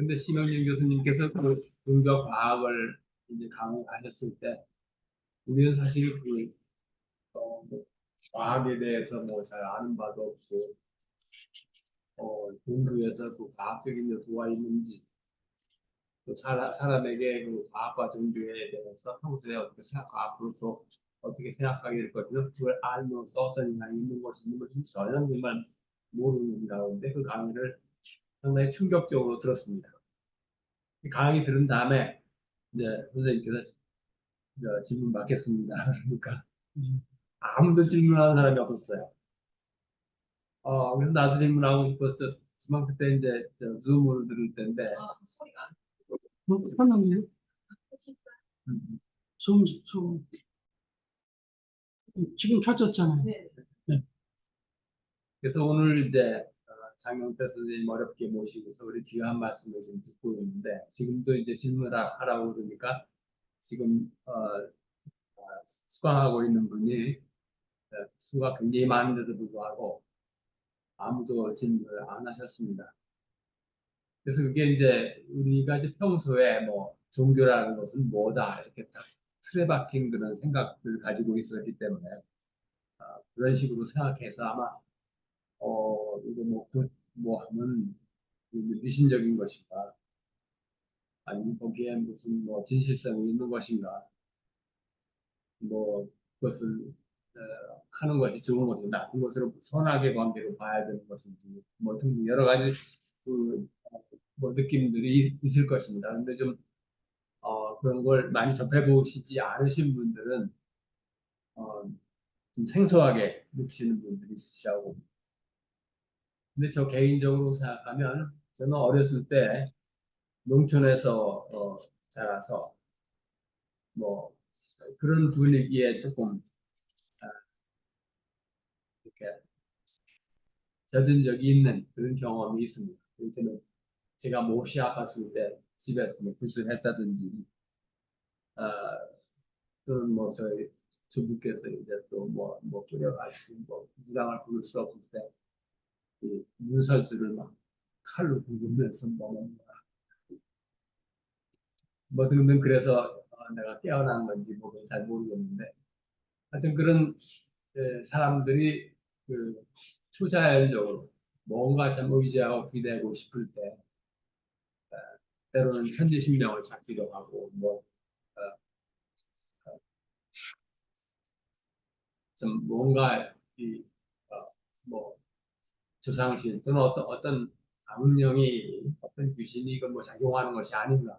근데 심영진 교수님께서 그 종교 과학을 이제 강의하셨을 때 우리는 사실 뭐 과학에 대해서 뭐 잘 아는 바도 없고 종교에서 그 과학적인 요소가 있는지 또 사람에게 그 과학과 종교에 대해서 평소에 어떻게 생각하고 앞으로 또 어떻게 생각하게 될 것인지 그걸 알면서 어떤 영향이 있는 것이 있는 것인지 전혀 정말 모르는 가운데 그 강의를 상당히 충격적으로 들었습니다. 강의 들은 다음에 이제 선생님께서 질문 받겠습니다. 그러니까 아무도 질문하는 사람이 없었어요. 그래서 나도 질문하고 싶었지만 그때 이제 줌을 들을 때인데 소리가 편하네요. 좀 지금 켜졌잖아요. 네. 네. 그래서 오늘 이제 장영태 선생님 어렵게 모시고서 우리 귀한 말씀을 좀 듣고 있는데 지금도 이제 질문을 하라고 그러니까 지금 수강하고 있는 분이 수가 굉장히 많은데도 불구하고 아무도 질문을 안 하셨습니다. 그래서 그게 이제 우리가 이제 평소에 뭐 종교라는 것은 뭐다 이렇게 딱 틀에 박힌 그런 생각을 가지고 있었기 때문에 그런 식으로 생각해서 아마 이거 뭐 하면 미신적인 것인가 아니면 거기에 무슨 뭐 진실성이 있는 것인가 뭐 그것을 하는 것이 좋은 것이 나쁜 것으로 선악의 관계로 봐야 되는 것인지 뭐 등등 여러 가지 뭐 느낌들이 있을 것입니다. 근데 좀 그런 걸 많이 접해보시지 않으신 분들은 어, 좀 생소하게 느끼시는 분들이 있으시고 근데 저 개인적으로 생각하면 저는 어렸을 때 농촌에서 자라서 뭐 그런 분위기에 조금 아, 이렇게 젖은 적이 있는 그런 경험이 있습니다. 이렇게는 제가 못이 아팠을 때 집에서 뭐 구슬했다든지 또는 뭐 저희 주부께서 이제 또 뭐 끓여가지고 뭐 무당을 부를 수 없을 때 이 문설주를 막 칼로 긁으면서 먹는 뭐 등등 그래서 내가 깨어난 건지 뭐잘 모르겠는데 하여튼 그런 사람들이 그 초자연적으로 뭔가 참 의지하고 기대고 싶을 때 때로는 현지신명을 찾기도 하고 좀 뭔가 뭐 조상신 또는 어떤 악령이 어떤 귀신이 이걸 뭐 작용하는 것이 아닌가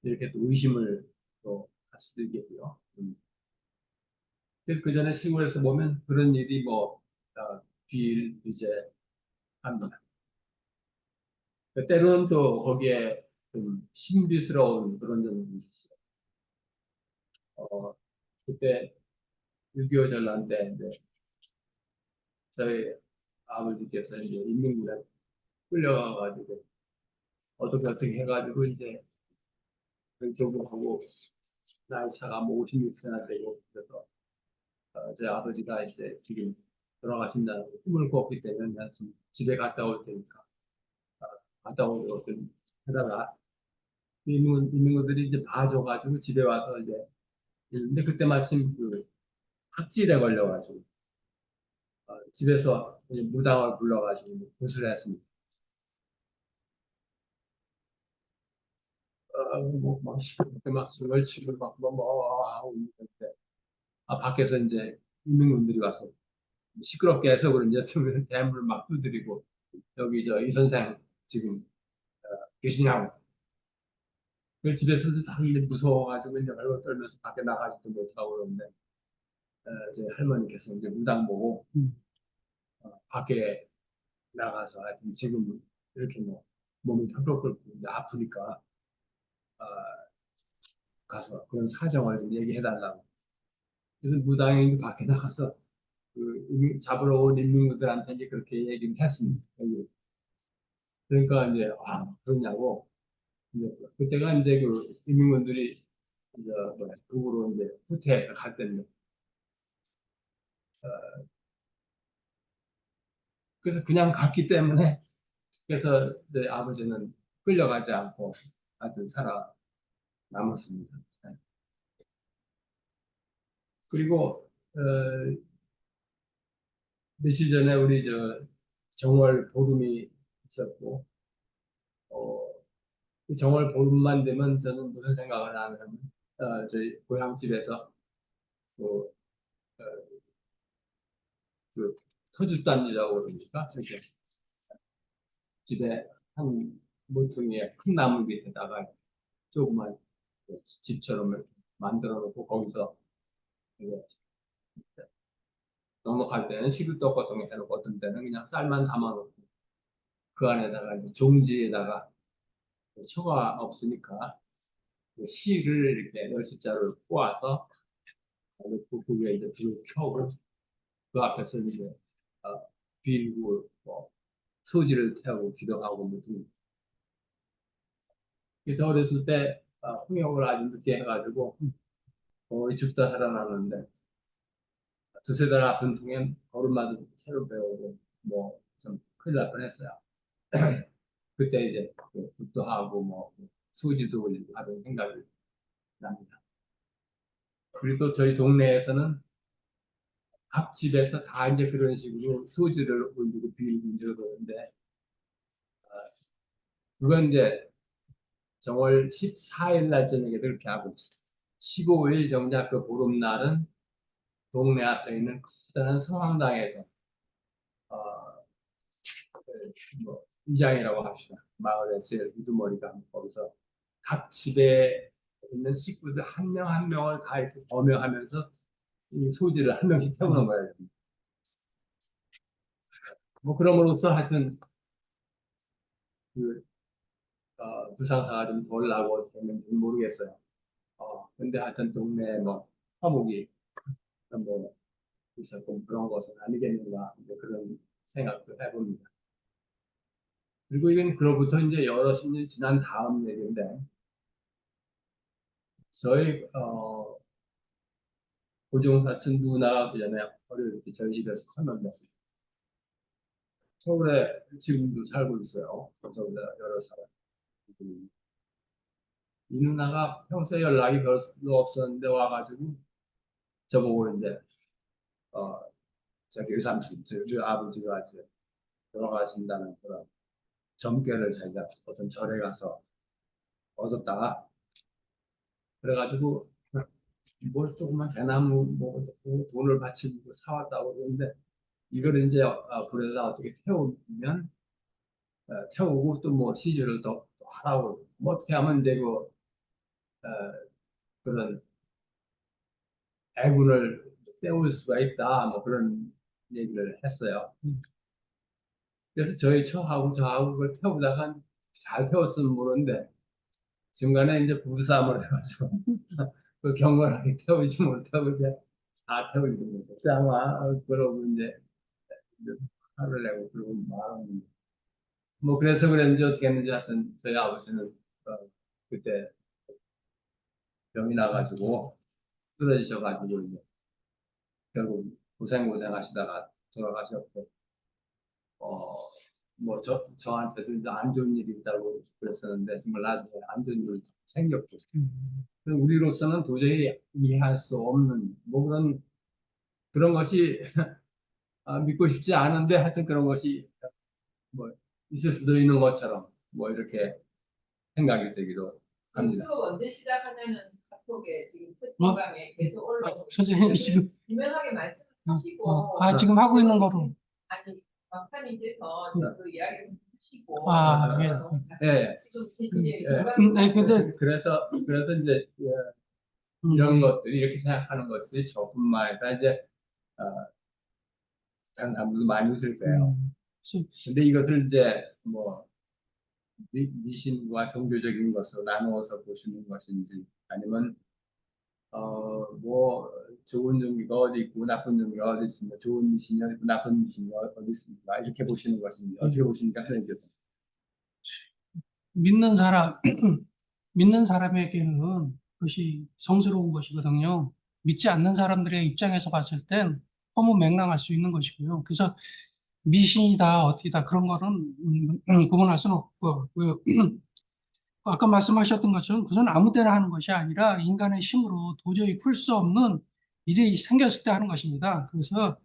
이렇게 또 의심을 또 할 수도 있겠고요. 그래서 그 전에 시골에서 보면 그런 일이 뭐 이제 합니다. 때로는 또 거기에 좀 신비스러운 그런 점이 있었어요. 그때 6.25 전란 때 이제 저희 아버지께서 이제 인민군에 끌려가가지고 어떻게 해가지고 이제 교부하고 나이 차가 뭐 56세나 되고 그래서 저희 아버지가 이제 지금 돌아가신다는 꿈을 꿨기 때문에 내가 지금 집에 갔다 올 테니까 갔다 오도록 좀 하다가 인민군들이 이제 봐줘가지고 집에 와서 이제 근데 그때 마침 그 합질에 걸려가지고 집에서 이제 무당을 불러가지고 구슬을 했습니다. 뭐막 시끄럽게 막 정말 치고 막뭐 하고 있는데 밖에서 이제 인민군들이 와서 시끄럽게 해서 그런지 대문을 막 두드리고 여기 저 이 선생 지금 계시냐고 그 집에서도 다 무서워가지고 이제 얼굴 떨면서 밖에 나가지도 못하고 그러는데 제 할머니께서 이제 무당 보고 밖에 나가서 하여튼 지금 이렇게 뭐 몸이 털털 끓고 이제 아프니까 어, 가서 그런 사정을 좀 얘기해 달라고 그래서 무당이 이제 밖에 나가서 잡으러 온 인민군들한테 이제 그렇게 얘기를 했습니다. 그러니까 이제 그러냐고 이제 그때가 이제 그 인민군들이 이제 북으로 이제 후퇴해서 갈 때인데 그래서 그냥 갔기 때문에 그래서 이제 아버지는 끌려가지 않고 하여튼 살아 남았습니다. 네. 그리고 며칠 전에 우리 정월 보름이 있었고 이 정월 보름만 되면 저는 무슨 생각을 하냐면 저희 고향집에서 그, 어, 그 터줏단이라고 그럽니까? 이렇게 집에 한 모퉁이에 큰 나무 밑에다가 조그만 집처럼 이렇게 만들어 놓고 거기서 이제 넉넉할 때는 시루떡 같은 거 해놓고 어떤 때는 그냥 쌀만 담아놓고 그 안에다가 이제 종지에다가 초가 없으니까 그 실을 이렇게 열십자로 꼬아서 놓고 그 위에 이제 불을 켜고 그 앞에서 이제 빌고 뭐 소지를 태우고 기도하고 뭐 등. 그래서 어렸을 때 통역을 아주 늦게 해가지고 거의 죽다 살아나는데 두세 달 아픈 통에 걸음마도 새로 배우고 뭐 좀 큰일 날 뻔했어요. 그때 이제 굿도 하고 뭐 소지도 올리고 하던 생각이 납니다. 그리고 또 저희 동네에서는 각 집에서 다 이제 그런 식으로 소지를 올리고 빌고 이제 그러는데 그건 이제 정월 14일 날 저녁에 그렇게 하고 15일 정작 그 보름날은 동네 앞에 있는 커다란 성황당에서 어, 뭐 이장이라고 합시다. 마을의 제일 우두머리가 거기서 각 집에 있는 식구들 한 명 한 명을 다 이렇게 범여하면서 이 소지를 한 명씩 태우는 거예요. 뭐 그럼으로써 하여튼 그 부상사가 좀 덜 나고 되는지 모르겠어요. 근데 하여튼 동네에 뭐 화목이 뭐 있었고 그런 것은 아니겠는가 이제 그런 생각도 해봅니다. 그리고 이건 그로부터 이제 여러 십 년 지난 다음 얘기인데 저희 고종 사촌 누나가 그 전에 어릴 때 저희 집에서 컸는데 서울에 지금도 살고 있어요. 저보다 여러 살. 이 누나가 평소에 연락이 별로 없었는데 와가지고 저보고 이제 어 저기 의삼촌, 저희 아버지가 이제 돌아가신다는 그런 점괘를 자기가 어떤 절에 가서 얻었다가 그래가지고 뭘 조금만 대나무 뭐 돈을 바치고 사왔다고 그러는데 이걸 이제 불에다 어떻게 태우면 태우고 또 뭐 시주를 또 하라고 뭐 어떻게 하면 이제 그런 애군을 때울 수가 있다 뭐 그런 얘기를 했어요. 그래서 저희 처하고 저하고 그걸 태우다가 잘 태웠으면 모르는데 중간에 이제 부부싸움을 해가지고 그 경건하게 태우지 못하고 이제 다 태우게 된 거죠. 쌍화 그러고 이제 화를 내고 그러고 말하는 뭐 그래서 그랬는지 어떻게 했는지 하여튼 저희 아버지는 그때 병이 나가지고 쓰러지셔가지고 이제 결국 고생 하시다가 돌아가셨고 뭐 저한테도 이제 안 좋은 일이 있다고 그랬었는데 정말 나중에 안 좋은 일이 생겼고 그리고 우리로서는 도저히 이해할 수 없는 뭐 그런 것이 믿고 싶지 않은데 하여튼 그런 것이 뭐 있을 수도 있는 것처럼 뭐 이렇게 생각이 들기도 지금 합니다. 수업 언제 시작하냐는 카톡에 지금 뭐? 채팅방에 계속 올라오고 선생님 지금 분명하게 말씀하시고 지금 하고 있는 거로 아니 박사님께서 그 이야기를 하시고 예. 너무 예. 지금 되게 네, 근데 그래서 이제 이런 것들이 이렇게 생각하는 것들이 저뿐만 아니라 이제 다른 사람들도 많이 있을 거예요. 근데 이것을 이제 뭐 미신과 종교적인 것으로 나누어서 보시는 것인지 아니면 뭐 좋은 종교가 어디 있고 나쁜 종교가 어디 있습니까? 좋은 미신이 어디 있고 나쁜 미신이 어디 있습니까? 이렇게 보시는 것인지 어떻게 보십니까? 선생님. 믿는 사람 믿는 사람에게는 그것이 성스러운 것이거든요. 믿지 않는 사람들의 입장에서 봤을 땐 허무맹랑할 수 있는 것이고요. 그래서 미신이다 어디다 그런 거는 구분할 수는 없고 아까 말씀하셨던 것처럼 그것은 아무 때나 하는 것이 아니라 인간의 힘으로 도저히 풀 수 없는 일이 생겼을 때 하는 것입니다. 그래서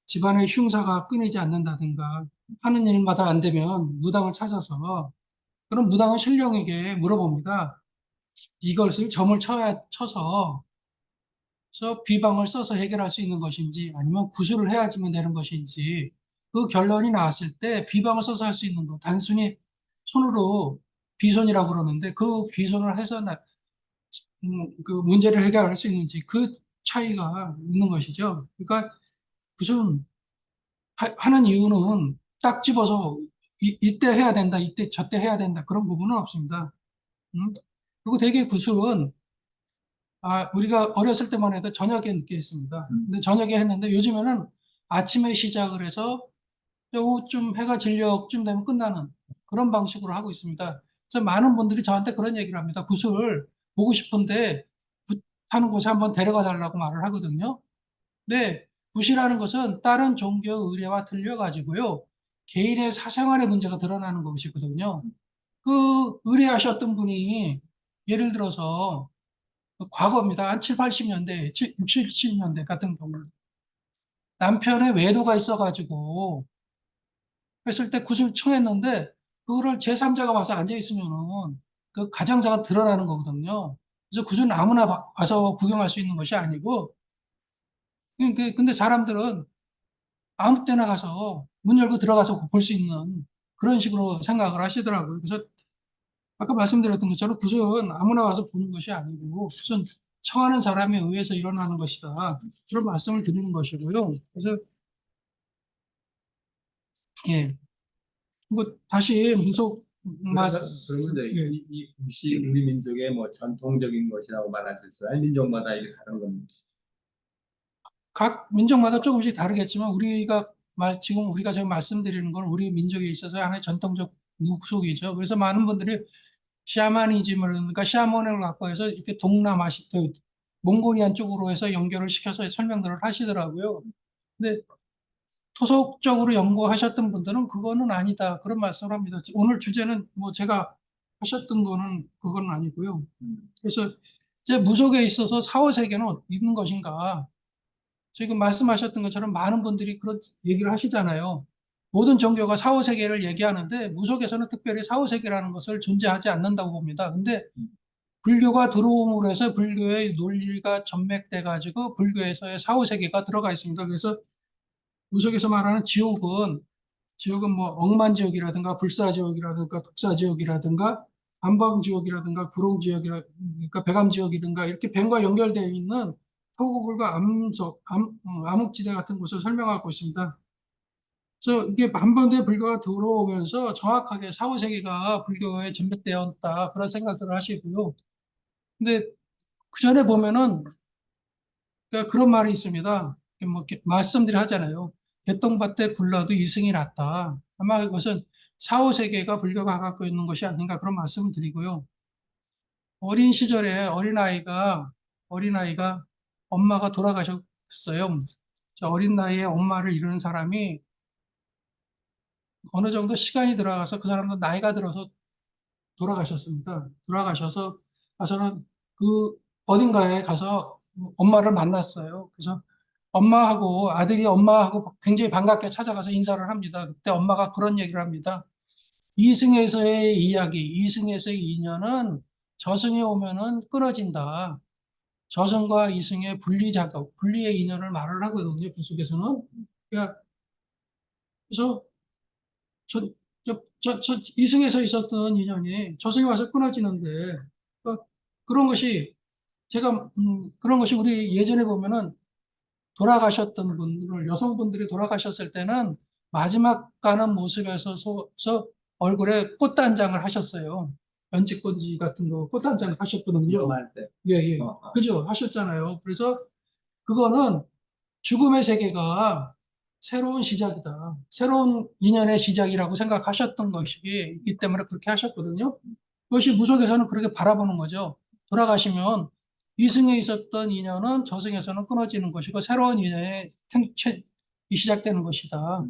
집안의 흉사가 끊이지 않는다든가 하는 일마다 안 되면 무당을 찾아서 그럼 무당은 신령에게 물어봅니다. 이것을 점을 쳐서 비방을 써서 해결할 수 있는 것인지 아니면 구술을 해야지만 되는 것인지 그 결론이 나왔을 때 비방을 써서 할 수 있는 거 단순히 손으로 비손이라고 그러는데 그 비손을 해서 그 문제를 해결할 수 있는지 그 차이가 있는 것이죠. 그러니까 무슨 하는 이유는 딱 집어서 이때 해야 된다, 이때 저때 해야 된다 그런 부분은 없습니다. 그리고 대개 구술은 우리가 어렸을 때만 해도 저녁에 늦게 했습니다. 근데 저녁에 했는데 요즘에는 아침에 시작을 해서 오후쯤 해가 진력쯤 되면 끝나는 그런 방식으로 하고 있습니다. 그래서 많은 분들이 저한테 그런 얘기를 합니다. 구슬을 보고 싶은데 하는 곳에 한번 데려가 달라고 말을 하거든요. 근데 굿이라는 것은 다른 종교 의례와 틀려가지고요. 개인의 사생활의 문제가 드러나는 것이거든요. 그 의뢰하셨던 분이 예를 들어서 과거입니다. 한 7, 80년대, 60, 70년대 같은 경우 남편의 외도가 있어가지고 했을 때 굿을 청했는데 그거를 제3자가 와서 앉아 있으면은 그 가장자가 드러나는 거거든요. 그래서 굿은 아무나 와서 구경할 수 있는 것이 아니고 근데 사람들은 아무 때나 가서 문 열고 들어가서 볼 수 있는 그런 식으로 생각을 하시더라고요. 그래서 아까 말씀드렸던 것처럼 굿은 아무나 와서 보는 것이 아니고 굿은 청하는 사람에 의해서 일어나는 것이다. 그런 말씀을 드리는 것이고요. 그래서 예, 뭐 다시 무속 그러면 이제 예. 이 굿이 우리 민족의 뭐 전통적인 것이라고 말할 수 있어요. 아니, 민족마다 이게 다른 겁니다. 각 민족마다 조금씩 다르겠지만 지금 우리가 지금 말씀드리는 건 우리 민족에 있어서 하나의 전통적 무속이죠. 그래서 많은 분들이 샤머니즘을 그러니까 샤먼을 갖고 해서 이렇게 동남아시 몽골리안 쪽으로 해서 연결을 시켜서 설명들을 하시더라고요. 근데 토속적으로 연구하셨던 분들은 그거는 아니다 그런 말씀을 합니다. 오늘 주제는 뭐 제가 하셨던 거는 그건 아니고요. 그래서 이제 무속에 있어서 사후 세계는 있는 것인가? 지금 말씀하셨던 것처럼 많은 분들이 그런 얘기를 하시잖아요. 모든 종교가 사후 세계를 얘기하는데 무속에서는 특별히 사후 세계라는 것을 존재하지 않는다고 봅니다. 근데 불교가 들어옴으로 해서 불교의 논리가 전맥돼 가지고 불교에서의 사후 세계가 들어가 있습니다. 그래서 무속에서 말하는 지옥은 뭐 억만지옥이라든가 불사지옥이라든가 독사지옥이라든가 안방지옥이라든가 구롱지옥이라든가 백암지옥이든가 이렇게 뱀과 연결되어 있는 토구굴과 암흑지대 같은 곳을 설명하고 있습니다. 그래서 이게 한반도에 불교가 들어오면서 정확하게 사후세계가 불교에 전백되었다 그런 생각들을 하시고요. 근데 그 전에 보면은 그러니까 그런 말이 있습니다. 뭐 말씀들이 하잖아요. 개똥밭에 굴러도 이승이 낫다. 아마 그것은 사후 세계가 불교가 갖고 있는 것이 아닌가 그런 말씀을 드리고요. 어린 시절에 어린아이가 엄마가 돌아가셨어요. 저 어린 나이에 엄마를 잃은 사람이 어느 정도 시간이 들어가서 그 사람도 나이가 들어서 돌아가셨습니다. 돌아가셔서 가서는 그 어딘가에 가서 엄마를 만났어요. 그래서 아들이 엄마하고 굉장히 반갑게 찾아가서 인사를 합니다. 그때 엄마가 그런 얘기를 합니다. 이승에서의 인연은 저승에 오면은 끊어진다. 저승과 이승의 분리의 인연을 말을 하거든요. 그 속에서는. 그러니까 그래서 이승에서 있었던 인연이 저승에 와서 끊어지는데, 그런 것이 그런 것이 우리 예전에 보면은 돌아가셨던 분들, 여성분들이 돌아가셨을 때는 마지막 가는 모습에서 얼굴에 꽃단장을 하셨어요. 연지꽂이 같은 거 꽃단장 하셨거든요. 위험할 때. 예, 예. 그죠? 하셨잖아요. 그래서 그거는 죽음의 세계가 새로운 시작이다. 새로운 인연의 시작이라고 생각하셨던 것이기 때문에 그렇게 하셨거든요. 그것이 무속에서는 그렇게 바라보는 거죠. 돌아가시면 이승에 있었던 인연은 저승에서는 끊어지는 것이고 새로운 인연의 시작되는 것이다.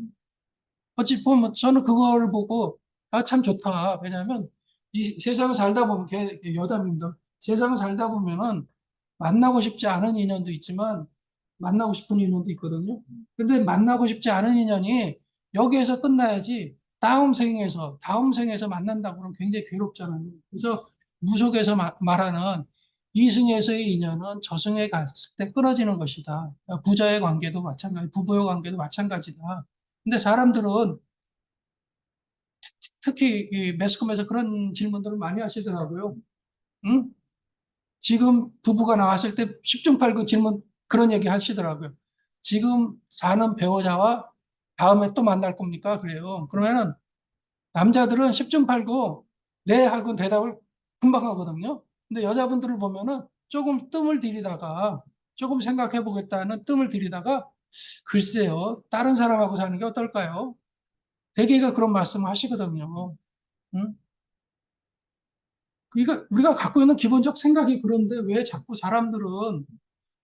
어찌 보면 저는 그걸 보고 참 좋다. 왜냐하면 이 세상을 살다 보면 여담입니다. 세상을 살다 보면은 만나고 싶지 않은 인연도 있지만 만나고 싶은 인연도 있거든요. 근데 만나고 싶지 않은 인연이 여기에서 끝나야지 다음 생에서 만난다고 그러면 굉장히 괴롭잖아요. 그래서 무속에서 말하는 이승에서의 인연은 저승에 갔을 때 끊어지는 것이다. 부자의 관계도 마찬가지, 부부의 관계도 마찬가지다. 근데 사람들은 특히 이 매스컴에서 그런 질문들을 많이 하시더라고요. 응? 지금 부부가 나왔을 때 10중 8구 질문 그런 얘기 하시더라고요. 지금 사는 배우자와 다음에 또 만날 겁니까? 그래요. 그러면은 남자들은 10중 8구 네 하고 대답을 금방 하거든요. 근데 여자분들을 보면은 조금 뜸을 들이다가 조금 생각해 보겠다는 뜸을 들이다가 글쎄요. 다른 사람하고 사는 게 어떨까요? 대개가 그런 말씀을 하시거든요. 응? 그러니까 우리가 갖고 있는 기본적 생각이 그런데 왜 자꾸 사람들은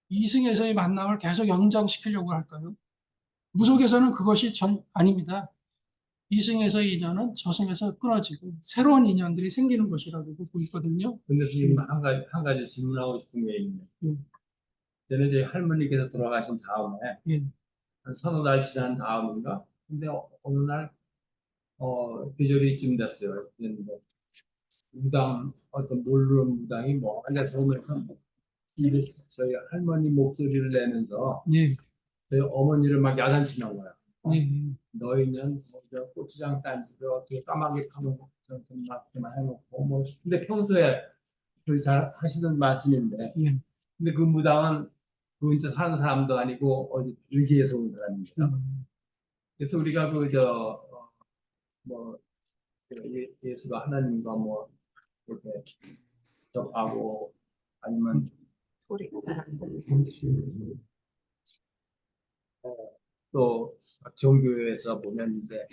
이승에서의 만남을 계속 연장시키려고 할까요? 무속에서는 그것이 아닙니다. 이승에서의 인연은 저승에서 끊어지고 새로운 인연들이 생기는 것이라고 보고 있거든요. 근데 지금 한 가지 질문하고 싶은 게 있네. 전에 저희 할머니께서 돌아가신 다음에 예, 한 서너 달 지난 다음인가? 근데 어느 날 계절이 쯤 됐어요. 근데 무당 어떤 모르는 무당이 뭐 앉아서 오면서 저희 할머니 목소리를 내면서 예, 저희 어머니를 막 야단치는 거야. 예, 너희는 저 고추장 딴지를 어떻게 까마귀 파먹고 저좀 맞게만 해놓고 뭐 근데 평소에 잘 하시는 말씀인데 예, 근데 그 무당은 그 근처 사는 사람도 아니고 어디 의지에서 온 사람입니다. 그래서 우리가 뭐 예수가 하나님과 뭐 이렇게 접하고 아니면 소리가 잘안 들려. 또 종교에서 보면 이제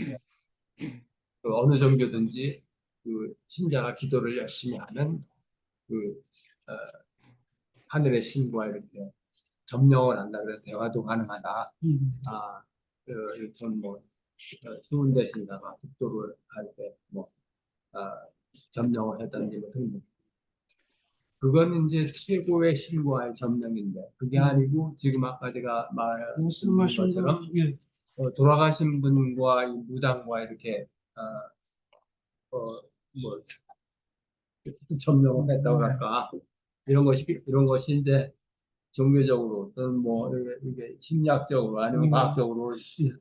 그 어느 종교든지 그 신자가 기도를 열심히 하는 그 어, 하늘의 신과 이렇게 점령을 한다 그래서 대화도 가능하다. 아, 이런 뭐 수문대 신사가 국도를 할 때뭐 점령을 했다든지 뭐 등등. 그건 이제 최고의 신과의 점령인데 그게 아니고 지금 아까 제가 말한 말씀하신 것처럼 예, 돌아가신 분과 이 무당과 이렇게 어, 뭐 점령을 했다고 할까 이런 것이 이제 종교적으로 또는 뭐 이게 심리학적으로 아니면 과학적으로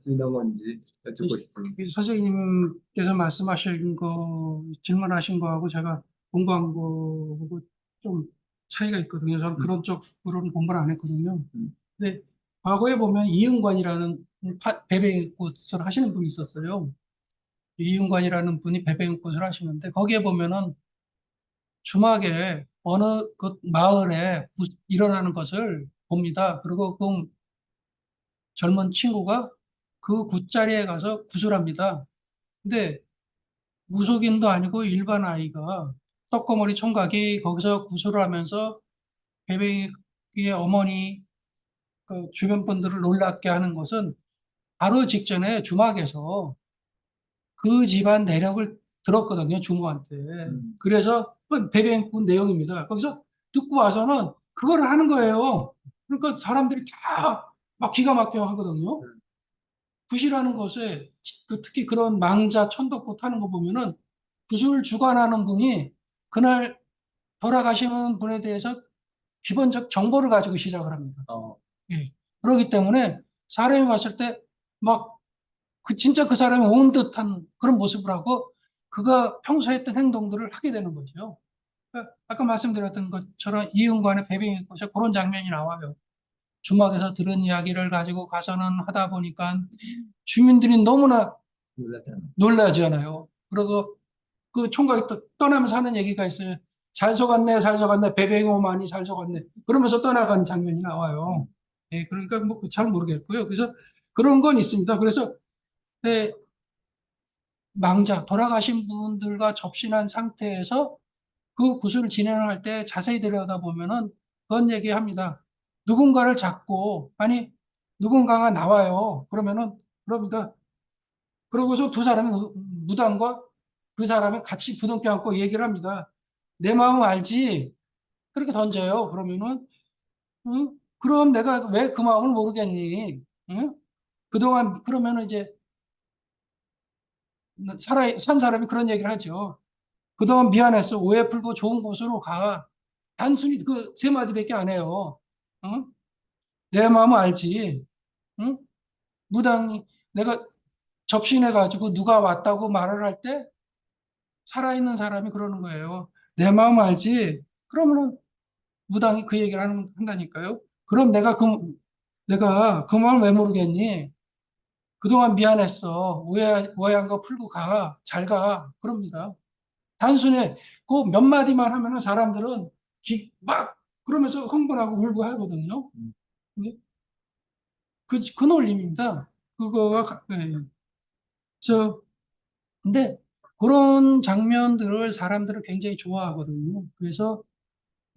있는 건지 여쭙고 싶습니다. 선생님께서 말씀하신 거, 질문하신 거하고 제가 공부한 거하고 좀 차이가 있거든요. 저는 그런 쪽으로는 공부를 안 했거든요. 근데 과거에 보면 이윤관이라는 배뱅이꽃을 하시는 분이 있었어요. 이윤관이라는 분이 배뱅이꽃을 하시는데 거기에 보면은 주막에 어느 그 마을에 일어나는 것을 봅니다. 그리고 그 젊은 친구가 그 굿자리에 가서 구슬합니다. 근데 무속인도 아니고 일반 아이가 떡거머리 총각이 거기서 구슬을 하면서 베베의 어머니 그 주변 분들을 놀랍게 하는 것은 바로 직전에 주막에서 그 집안 내력을 들었거든요, 주모한테. 그래서 그 배배꾼 내용입니다. 거기서 듣고 와서는 그거를 하는 거예요. 그러니까 사람들이 다 막 기가 막혀 하거든요. 굿이라는 것에 특히 그런 망자 천덕굿 하는 거 보면은 굿을 주관하는 분이 그날 돌아가시는 분에 대해서 기본적 정보를 가지고 시작을 합니다. 예. 그렇기 때문에 사람이 봤을 때 막 진짜 그 사람이 온 듯한 그런 모습을 하고 그가 평소에 했던 행동들을 하게 되는 거죠. 그러니까 아까 말씀드렸던 것처럼 이윤관의 배병의 곳에 그런 장면이 나와요. 주막에서 들은 이야기를 가지고 가서는 하다 보니까 주민들이 너무나 놀라잖아요. 그리고 그 총각이 떠나면서 하는 얘기가 있어요. 잘 속았네, 잘 속았네, 배뱅오만이 잘 속았네. 그러면서 떠나간 장면이 나와요. 예, 그러니까 뭐 잘 모르겠고요. 그래서 그런 건 있습니다. 그래서 예, 돌아가신 분들과 접신한 상태에서 그 구슬을 진행할 때 자세히 들여다보면은 그런 얘기합니다. 누군가를 잡고, 아니, 누군가가 나와요. 그러면은, 그럽니다. 그러고서 두 사람이 무당과 그 사람이 같이 부둥켜 안고 얘기를 합니다. 내 마음 알지? 그렇게 던져요. 그러면은, 응? 그럼 내가 왜 그 마음을 모르겠니? 응? 그동안, 그러면은 이제, 산 사람이 그런 얘기를 하죠. 그동안 미안했어. 오해 풀고 좋은 곳으로 가. 단순히 그 세 마디밖에 안 해요. 응? 내 마음을 알지? 응? 무당이, 내가 접신해가지고 누가 왔다고 말을 할 때, 살아있는 사람이 그러는 거예요. 내 마음 알지? 그러면은 무당이 그 얘기를 한다니까요. 그럼 내가 그 마음 왜 모르겠니? 그동안 미안했어. 오해한 거 풀고 가. 잘 가. 그럽니다. 단순히 그 몇 마디만 하면은 사람들은 막 그러면서 흥분하고 울고 하거든요. 네? 그 논리입니다. 네. 근데 그런 장면들을 사람들은 굉장히 좋아하거든요. 그래서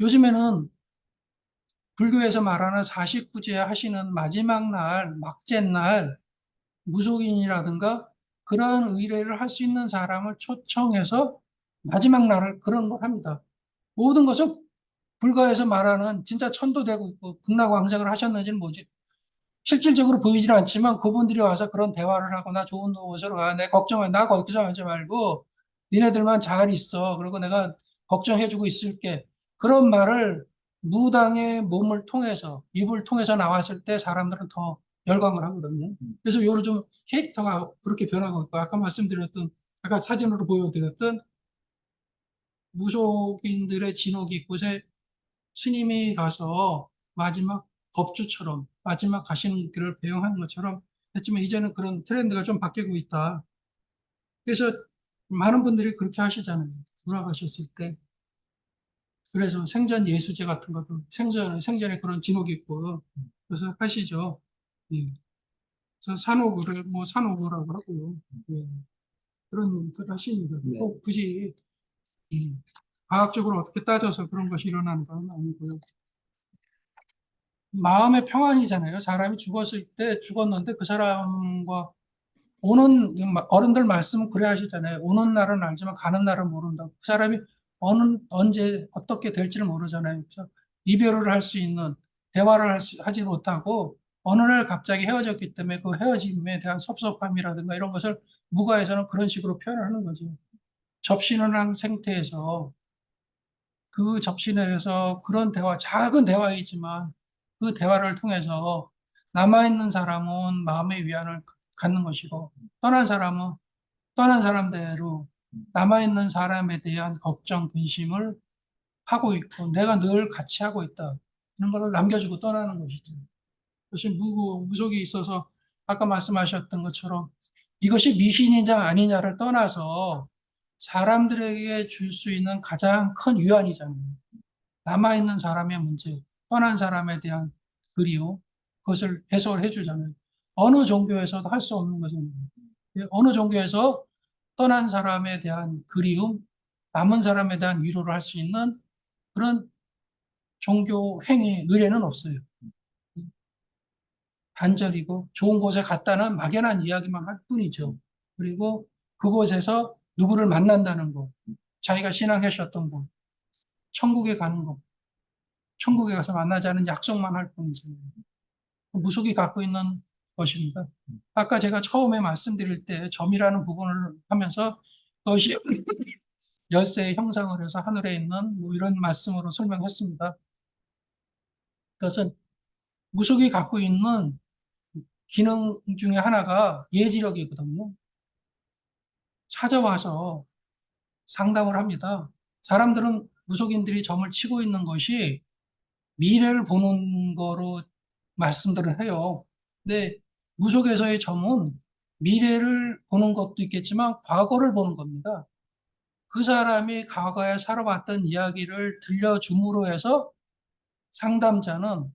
요즘에는 불교에서 말하는 49제 하시는 마지막 날, 막째 날, 무속인이라든가 그런 의뢰를 할 수 있는 사람을 초청해서 마지막 날을 그런 걸 합니다. 모든 것은 불가에서 말하는 진짜 천도되고 있고 극락왕생을 하셨는지는 뭐지 실질적으로 보이질 않지만 그분들이 와서 그런 대화를 하거나 좋은 곳으로 가. 내 걱정하, 나 걱정하지 말고 니네들만 잘 있어. 그리고 내가 걱정해주고 있을게. 그런 말을 무당의 몸을 통해서, 입을 통해서 나왔을 때 사람들은 더 열광을 하거든요. 그래서 요로 좀 캐릭터가 그렇게 변하고 있고, 아까 말씀드렸던, 아까 사진으로 보여드렸던 무속인들의 진옥이 곳에 스님이 가서 마지막 법주처럼 마지막 가시는 길을 배웅하는 것처럼 했지만 이제는 그런 트렌드가 좀 바뀌고 있다. 그래서 많은 분들이 그렇게 하시잖아요. 돌아가셨을 때. 그래서 생전 예수제 같은 것도 생전에 그런 진옥이 있고 그래서 하시죠. 예. 그래서 산옥을 뭐 산옥이라고 하고요. 예. 그런 걸 하십니다. 네. 꼭 굳이 과학적으로 어떻게 따져서 그런 것이 일어나는 건 아니고요. 마음의 평안이잖아요. 사람이 죽었을 때 죽었는데 그 사람과 어른들 말씀은 그래 하시잖아요. 오는 날은 알지만 가는 날은 모른다. 그 사람이 언제 어떻게 될지를 모르잖아요. 그래서 이별을 할 수 있는 대화를 하지 못하고 어느 날 갑자기 헤어졌기 때문에 그 헤어짐에 대한 섭섭함이라든가 이런 것을 무가에서는 그런 식으로 표현하는 거죠. 접신을 한 상태에서 그 접신에서 그런 대화, 작은 대화이지만 그 대화를 통해서 남아있는 사람은 마음의 위안을 갖는 것이고 떠난 사람은 떠난 사람대로 남아있는 사람에 대한 걱정, 근심을 하고 있고 내가 늘 같이 하고 있다. 이런 걸 남겨주고 떠나는 것이죠. 그것이 무속이 있어서 아까 말씀하셨던 것처럼 이것이 미신이냐 아니냐를 떠나서 사람들에게 줄 수 있는 가장 큰 위안이잖아요. 남아있는 사람의 문제, 떠난 사람에 대한 그리움, 그것을 해석을 해주잖아요. 어느 종교에서도 할 수 없는 거잖아요. 어느 종교에서 떠난 사람에 대한 그리움, 남은 사람에 대한 위로를 할 수 있는 그런 종교 행위, 의례는 없어요. 단절이고 좋은 곳에 갔다는 막연한 이야기만 할 뿐이죠. 그리고 그곳에서 누구를 만난다는 것, 자기가 신앙하셨던 곳, 천국에 가는 것, 천국에 가서 만나자는 약속만 할 뿐이죠. 무속이 갖고 있는 것입니다. 아까 제가 처음에 말씀드릴 때 점이라는 부분을 하면서 그것이 열쇠의 형상을 해서 하늘에 있는 뭐 이런 말씀으로 설명했습니다. 그것은 무속이 갖고 있는 기능 중에 하나가 예지력이거든요. 찾아와서 상담을 합니다. 사람들은 무속인들이 점을 치고 있는 것이 미래를 보는 거로 말씀들을 해요. 근데 무속에서의 점은 미래를 보는 것도 있겠지만 과거를 보는 겁니다. 그 사람이 과거에 살아왔던 이야기를 들려줌으로 해서 상담자는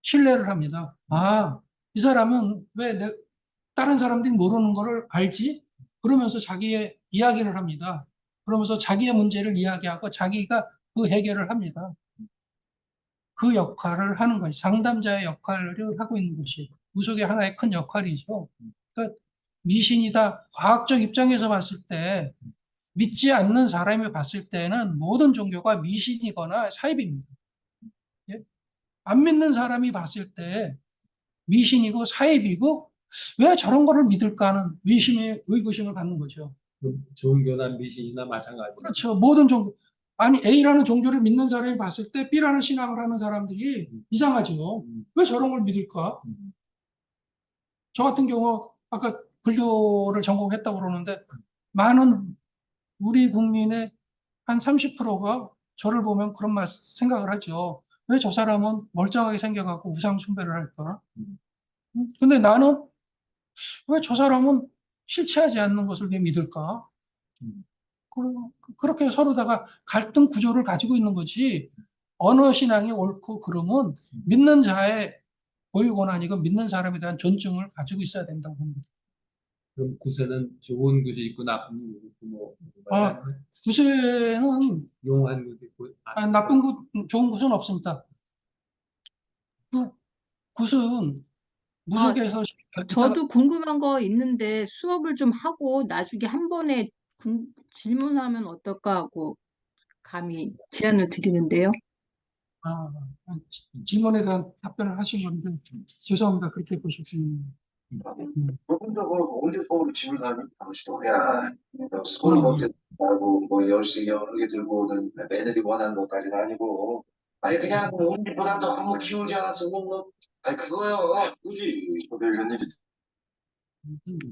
신뢰를 합니다. 아, 이 사람은 다른 사람들이 모르는 거를 알지? 그러면서 자기의 이야기를 합니다. 그러면서 자기의 문제를 이야기하고 자기가 그 해결을 합니다. 그 역할을 하는 것이 상담자의 역할을 하고 있는 것이 무속의 하나의 큰 역할이죠. 그러니까 미신이다. 과학적 입장에서 봤을 때 믿지 않는 사람이 봤을 때는 모든 종교가 미신이거나 사입입니다. 예? 안 믿는 사람이 봤을 때 미신이고 사입이고 왜 저런 거를 믿을까 하는 의구심을 갖는 거죠. 종교나 미신이나 마찬가지입니다. 그렇죠. 모든 종교. 아니, A라는 종교를 믿는 사람이 봤을 때 B라는 신앙을 하는 사람들이 이상하죠. 왜 저런 걸 믿을까? 저 같은 경우 아까 불교를 전공했다고 그러는데 많은 우리 국민의 한 30%가 저를 보면 그런 생각을 하죠. 왜 저 사람은 멀쩡하게 생겨갖고 우상 숭배를 할까? 근데 나는 왜 저 사람은 실체하지 않는 것을 왜 믿을까? 그렇게 서로다가 갈등 구조를 가지고 있는 거지. 어느 신앙이 옳고 그름은 믿는 자의 고유고난이고 믿는 사람에 대한 존중을 가지고 있어야 된다고 봅니다. 그럼 구세는 좋은 구세 있고 나쁜 구세 있고 뭐 아, 구세는 용한 구세 있고 나쁜 좋은 구세는 없습니다. 그 굿은 아, 무속에서 이따가 저도 궁금한 거 있는데 수업을 좀 하고 나중에 한 번에 질문하면 어떨까 하고 감히 제안을 드리는데요. 아, 질문에 대한 답변을 하신 건데 죄송합니다. 그렇게 보셨습니다. 부분적으로 언제 서울로 집을 가니? 당시도야. 서울 그럼 먹지 말고 뭐 열심히 여르게 들고 오는 매너리 원하는 것까지는 아니고. 아니 그냥 뭐 언제보다도 한번 키우지 않았으면 뭐 아니 그거요. 굳이 저들 이런 일이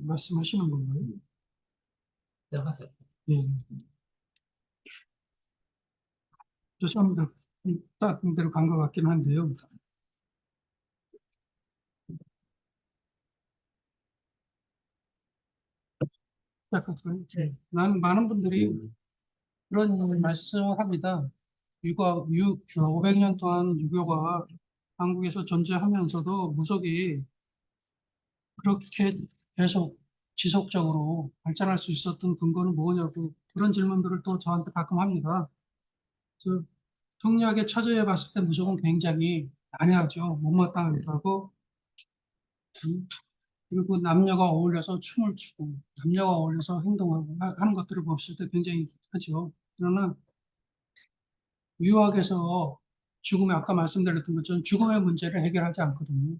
말씀하시는 건가요? 하세요. 예. 죄송합니다. 딱 대로 간 것 같긴 한데요. 시작할까요? 나는 많은 분들이 그런 말씀을 합니다. 500년 동안 유교가 한국에서 존재하면서도 무속이 그렇게 계속 지속적으로 발전할 수 있었던 근거는 뭐냐고 그런 질문들을 또 저한테 가끔 합니다. 그래서 정리하게 차저해 봤을 때 무속은 굉장히 난해하죠. 못마땅하기도 하고 그리고 남녀가 어울려서 춤을 추고 남녀가 어울려서 행동하고 하는 것들을 봤을 때 굉장히 하죠. 그러나 유학에서 죽음의 아까 말씀드렸던 것처럼 죽음의 문제를 해결하지 않거든요.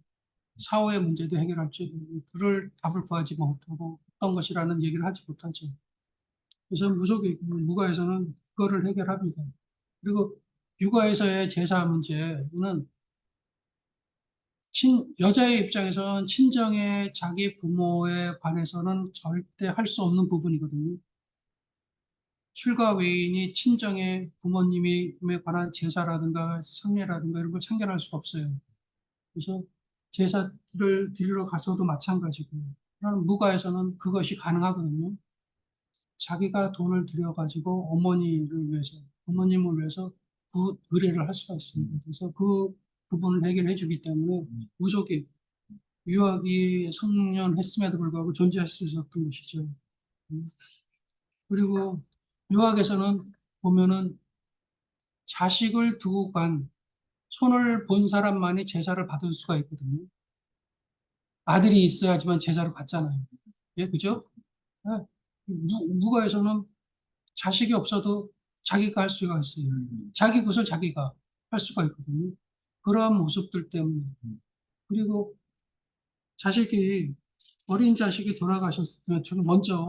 사후의 문제도 해결할 줄 그를 답을 구하지 못하고 어떤 것이라는 얘기를 하지 못하죠. 그래서 무가에서는 그거를 해결합니다. 그리고 육아에서의 제사 문제는 여자의 입장에서는 친정의 자기 부모에 관해서는 절대 할 수 없는 부분이거든요. 출가 외인이 친정의 부모님에 관한 제사라든가 상례라든가 이런 걸 참견할 수가 없어요. 그래서 제사를 드리러 갔어도 마찬가지고, 그러나 무가에서는 그것이 가능하거든요. 자기가 돈을 들여가지고 어머니를 위해서, 부모님을 위해서 그 의뢰를 할 수가 있습니다. 그래서 그 부분을 해결해 주기 때문에 무속이 유학이 성년했음에도 불구하고 존재할 수 있었던 것이죠. 그리고 유학에서는 보면은 자식을 두고 간 손을 본 사람만이 제사를 받을 수가 있거든요. 아들이 있어야지만 제사를 받잖아요. 예, 그죠? 예. 무가에서는 자식이 없어도 자기가 할 수가 있어요. 자기 것을 자기가 할 수가 있거든요. 그러한 모습들 때문에. 그리고 자식이, 어린 자식이 돌아가셨으면, 먼저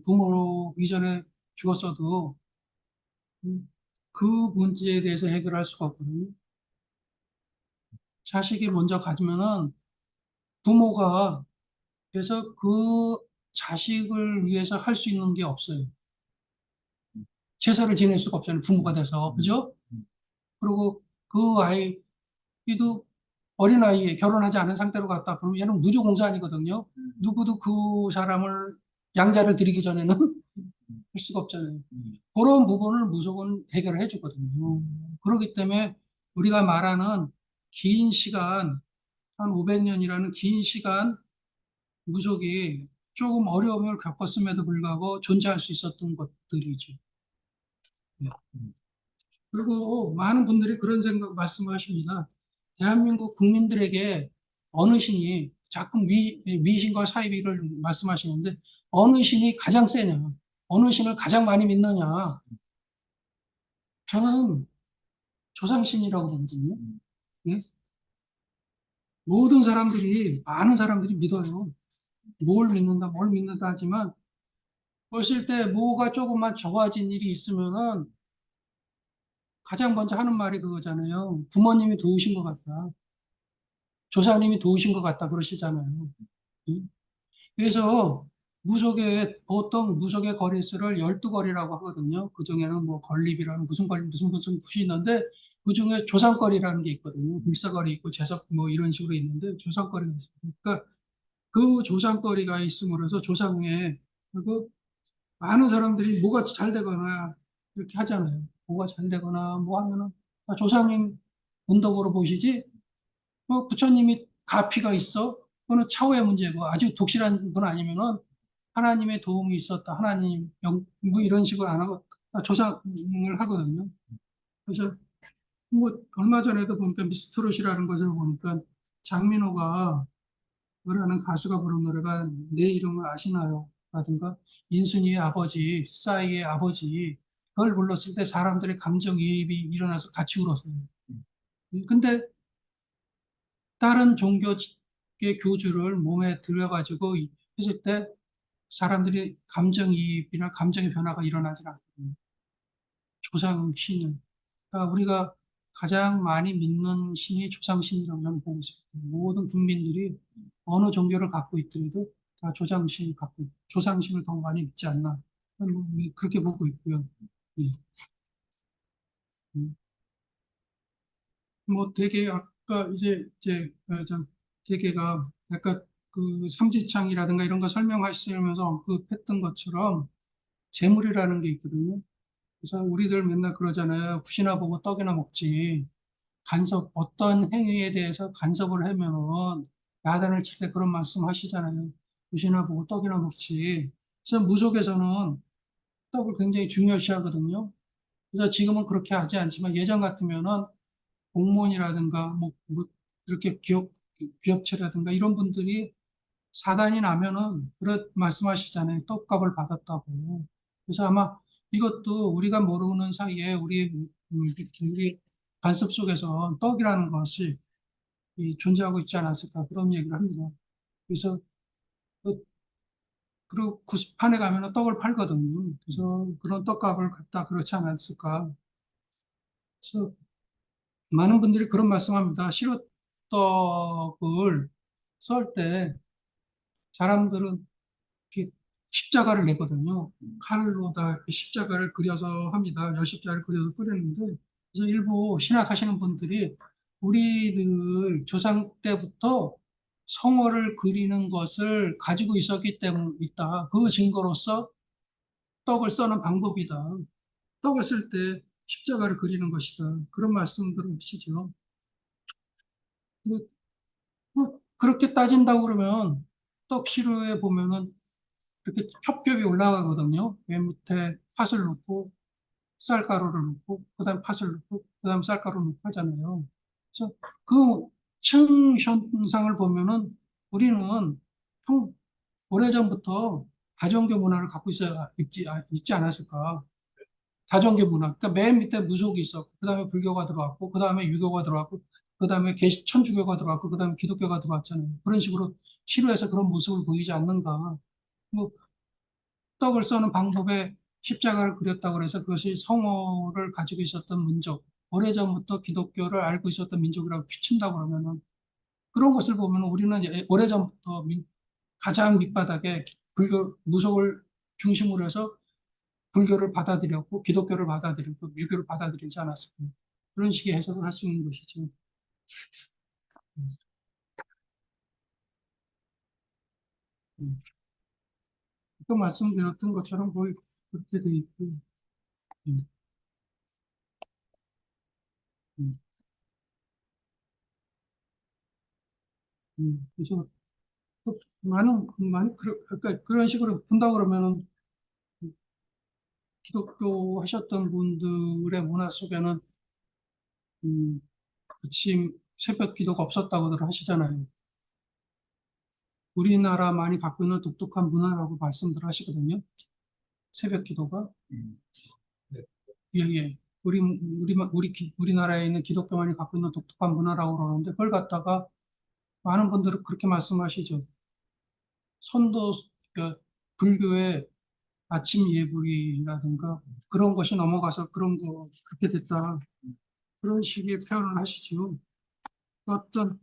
부모 이전에 죽었어도 그 문제에 대해서 해결할 수가 없거든요. 자식이 먼저 가지면은 부모가 그래서 그 자식을 위해서 할 수 있는 게 없어요. 제사를 지낼 수가 없잖아요. 부모가 돼서. 그죠? 그리고 그 아이도 어린아이에 결혼하지 않은 상태로 갔다. 그러면 얘는 무조공산이거든요. 누구도 그 사람을 양자를 드리기 전에는 할 수가 없잖아요. 그런 부분을 무조건 해결해 주거든요. 그렇기 때문에 우리가 말하는 긴 시간, 한 500년이라는 긴 시간 무속이 조금 어려움을 겪었음에도 불구하고 존재할 수 있었던 것들이죠. 네. 그리고 많은 분들이 그런 생각 말씀하십니다. 대한민국 국민들에게 어느 신이 자꾸 미신과 사이비를 말씀하시는데 어느 신이 가장 세냐, 어느 신을 가장 많이 믿느냐? 저는 조상신이라고 보거든요. 예? 모든 사람들이, 많은 사람들이 믿어요. 뭘 믿는다 하지만, 보실 때 뭐가 조금만 좋아진 일이 있으면은 가장 먼저 하는 말이 그거잖아요. 부모님이 도우신 것 같다. 조상님이 도우신 것 같다. 그러시잖아요. 예? 그래서 보통 무속의 거리수를 12거리라고 하거든요. 그 중에는 뭐 건립이라는 무슨 거리, 무슨 굿이 있는데, 그 중에 조상거리라는 게 있거든요. 불사거리 있고 재석 뭐 이런 식으로 있는데, 조상거리가 있습니다. 그러니까 그 조상거리가 있음으로 해서 조상에, 그리고 많은 사람들이 뭐가 잘 되거나 이렇게 하잖아요. 뭐가 잘 되거나 뭐 하면은, 아, 조상님 은덕으로 보시지, 부처님이 가피가 있어? 그거는 차후의 문제고, 아주 독실한 분 아니면은 하나님의 도움이 있었다. 뭐 이런 식으로 안 하고 다 조상을 하거든요. 그래서 뭐 얼마 전에도 보니까 미스트롯이라는 것을 보니까 장민호가 노래하는 가수가 부른 노래가 내 이름을 아시나요? 라든가 인순이의 아버지, 싸이의 아버지 그걸 불렀을 때 사람들의 감정이입이 일어나서 같이 울었어요. 근데 다른 종교의 교주를 몸에 들여가지고 했을 때 사람들이 감정이입이나 감정의 변화가 일어나지 않거든요. 조상신을. 그러니까 우리가 가장 많이 믿는 신이 조상신이라고 저는 보고 있습니다. 모든 국민들이 어느 종교를 갖고 있더라도 다 조상신을 더 많이 믿지 않나. 저는 그렇게 보고 있고요. 예. 음. 뭐 되게 아까 좀 되게가 아까 그 삼지창이라든가 이런 거 설명하시면서 언급했던 것처럼 재물이라는 게 있거든요. 그래서 우리들 맨날 그러잖아요. 굿이나 보고 떡이나 먹지. 어떤 행위에 대해서 간섭을 하면은 야단을 칠 때 그런 말씀 하시잖아요. 굿이나 보고 떡이나 먹지. 그래서 무속에서는 떡을 굉장히 중요시 하거든요. 그래서 지금은 그렇게 하지 않지만 예전 같으면은 공무원이라든가 뭐 이렇게 기업체라든가 이런 분들이 사단이 나면은 그런 말씀하시잖아요. 떡값을 받았다고. 그래서 아마 이것도 우리가 모르는 사이에 우리 관습 속에서 떡이라는 것이 존재하고 있지 않았을까 그런 얘기를 합니다. 그래서 그- 그리고 구스판에 가면은 떡을 팔거든요. 그래서 그런 떡값을 갖다 그렇지 않았을까. 그래서 많은 분들이 그런 말씀합니다. 시루떡을 썰 때 사람들은 이렇게 십자가를 내거든요. 칼로다 이렇게 십자가를 그려서 합니다. 열십자를 그려서 끓이는데, 그래서 일부 신학하시는 분들이 우리들 조상 때부터 성어를 그리는 것을 가지고 있었기 때문에 있다. 그 증거로서 떡을 써는 방법이다. 떡을 쓸 때 십자가를 그리는 것이다. 그런 말씀들을 하시죠. 근데 뭐 그렇게 따진다고 그러면 떡시루에 보면은 이렇게 겹겹이 올라가거든요. 맨 밑에 팥을 넣고 쌀가루를 넣고 그다음 팥을 넣고 그다음 쌀가루를 넣고 하잖아요. 그래서 그 층 현상을 보면은 우리는 청- 오래전부터 다종교 문화를 갖고 있지 않았을까? 다종교 문화. 그러니까 맨 밑에 무속이 있었고, 그 다음에 불교가 들어왔고, 그 다음에 유교가 들어왔고, 그 다음에 천주교가 들어왔고, 그 다음에 기독교가 들어왔잖아요. 그런 식으로 시루에서 그런 모습을 보이지 않는가. 뭐 떡을 써는 방법에 십자가를 그렸다고 그래서 그것이 성어를 가지고 있었던 민족, 오래전부터 기독교를 알고 있었던 민족이라고 비친다고 그러면은 그런 것을 보면 우리는 오래전부터 가장 밑바닥에 무속을 중심으로 해서 불교를 받아들였고 기독교를 받아들였고 유교를 받아들이지 않았을까. 그런 식의 해석을 할 수 있는 것이죠. 음. 또 말씀드렸던 것처럼 거의 그렇게 돼 있고. 음, 음, 그래서 또 그러니까 그런 식으로 본다 그러면은 기독교 하셨던 분들의 문화 속에는 음, 아침 새벽 기도가 없었다고들 하시잖아요. 우리나라만이 갖고 있는 독특한 문화라고 말씀들 하시거든요. 새벽 기도가. 네. 예, 예. 우리나라에 있는 기독교만이 갖고 있는 독특한 문화라고 그러는데 그걸 갖다가 많은 분들은 그렇게 말씀하시죠. 선도, 그 불교의 아침 예불이라든가 그런 것이 넘어가서 그런 거 그렇게 됐다. 그런 식의 표현을 하시죠. 어떤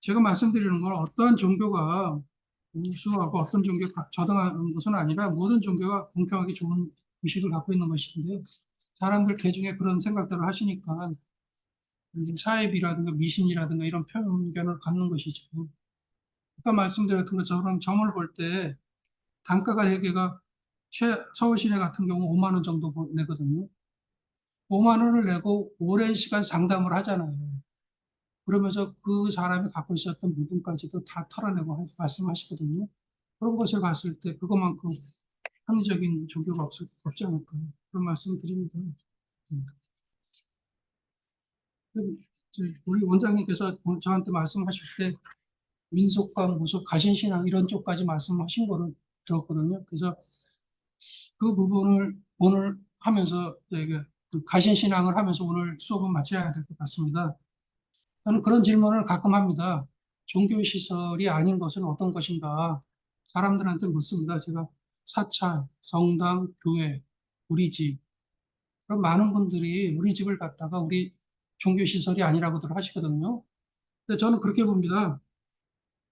제가 말씀드리는 건 어떠한 종교가 우수하고 어떤 종교가 저등한 것은 아니라 모든 종교가 공평하게 좋은 의식을 갖고 있는 것인데 사람들 개중에 그런 생각들을 하시니까 이제 사회비라든가 미신이라든가 이런 편견을 갖는 것이죠. 아까 말씀드렸던 것처럼 점을 볼 때 단가가 대개가 서울 시내 같은 경우 5만 원 정도 내거든요. 5만 원을 내고 오랜 시간 상담을 하잖아요. 그러면서 그 사람이 갖고 있었던 부분까지도 다 털어내고 말씀하시거든요. 그런 것을 봤을 때 그것만큼 합리적인 종교가 없지 않을까 그런 말씀 드립니다. 우리 원장님께서 저한테 말씀하실 때 민속과 무속, 가신신앙 이런 쪽까지 말씀하신 거를 들었거든요. 그래서 그 부분을 오늘 하면서 그 가신신앙을 하면서 오늘 수업은 마쳐야 될 것 같습니다. 저는 그런 질문을 가끔 합니다. 종교시설이 아닌 것은 어떤 것인가? 사람들한테 묻습니다. 제가 사찰, 성당, 교회, 우리 집. 그럼 많은 분들이 우리 집을 갖다가 우리 종교시설이 아니라고들 하시거든요. 근데 저는 그렇게 봅니다.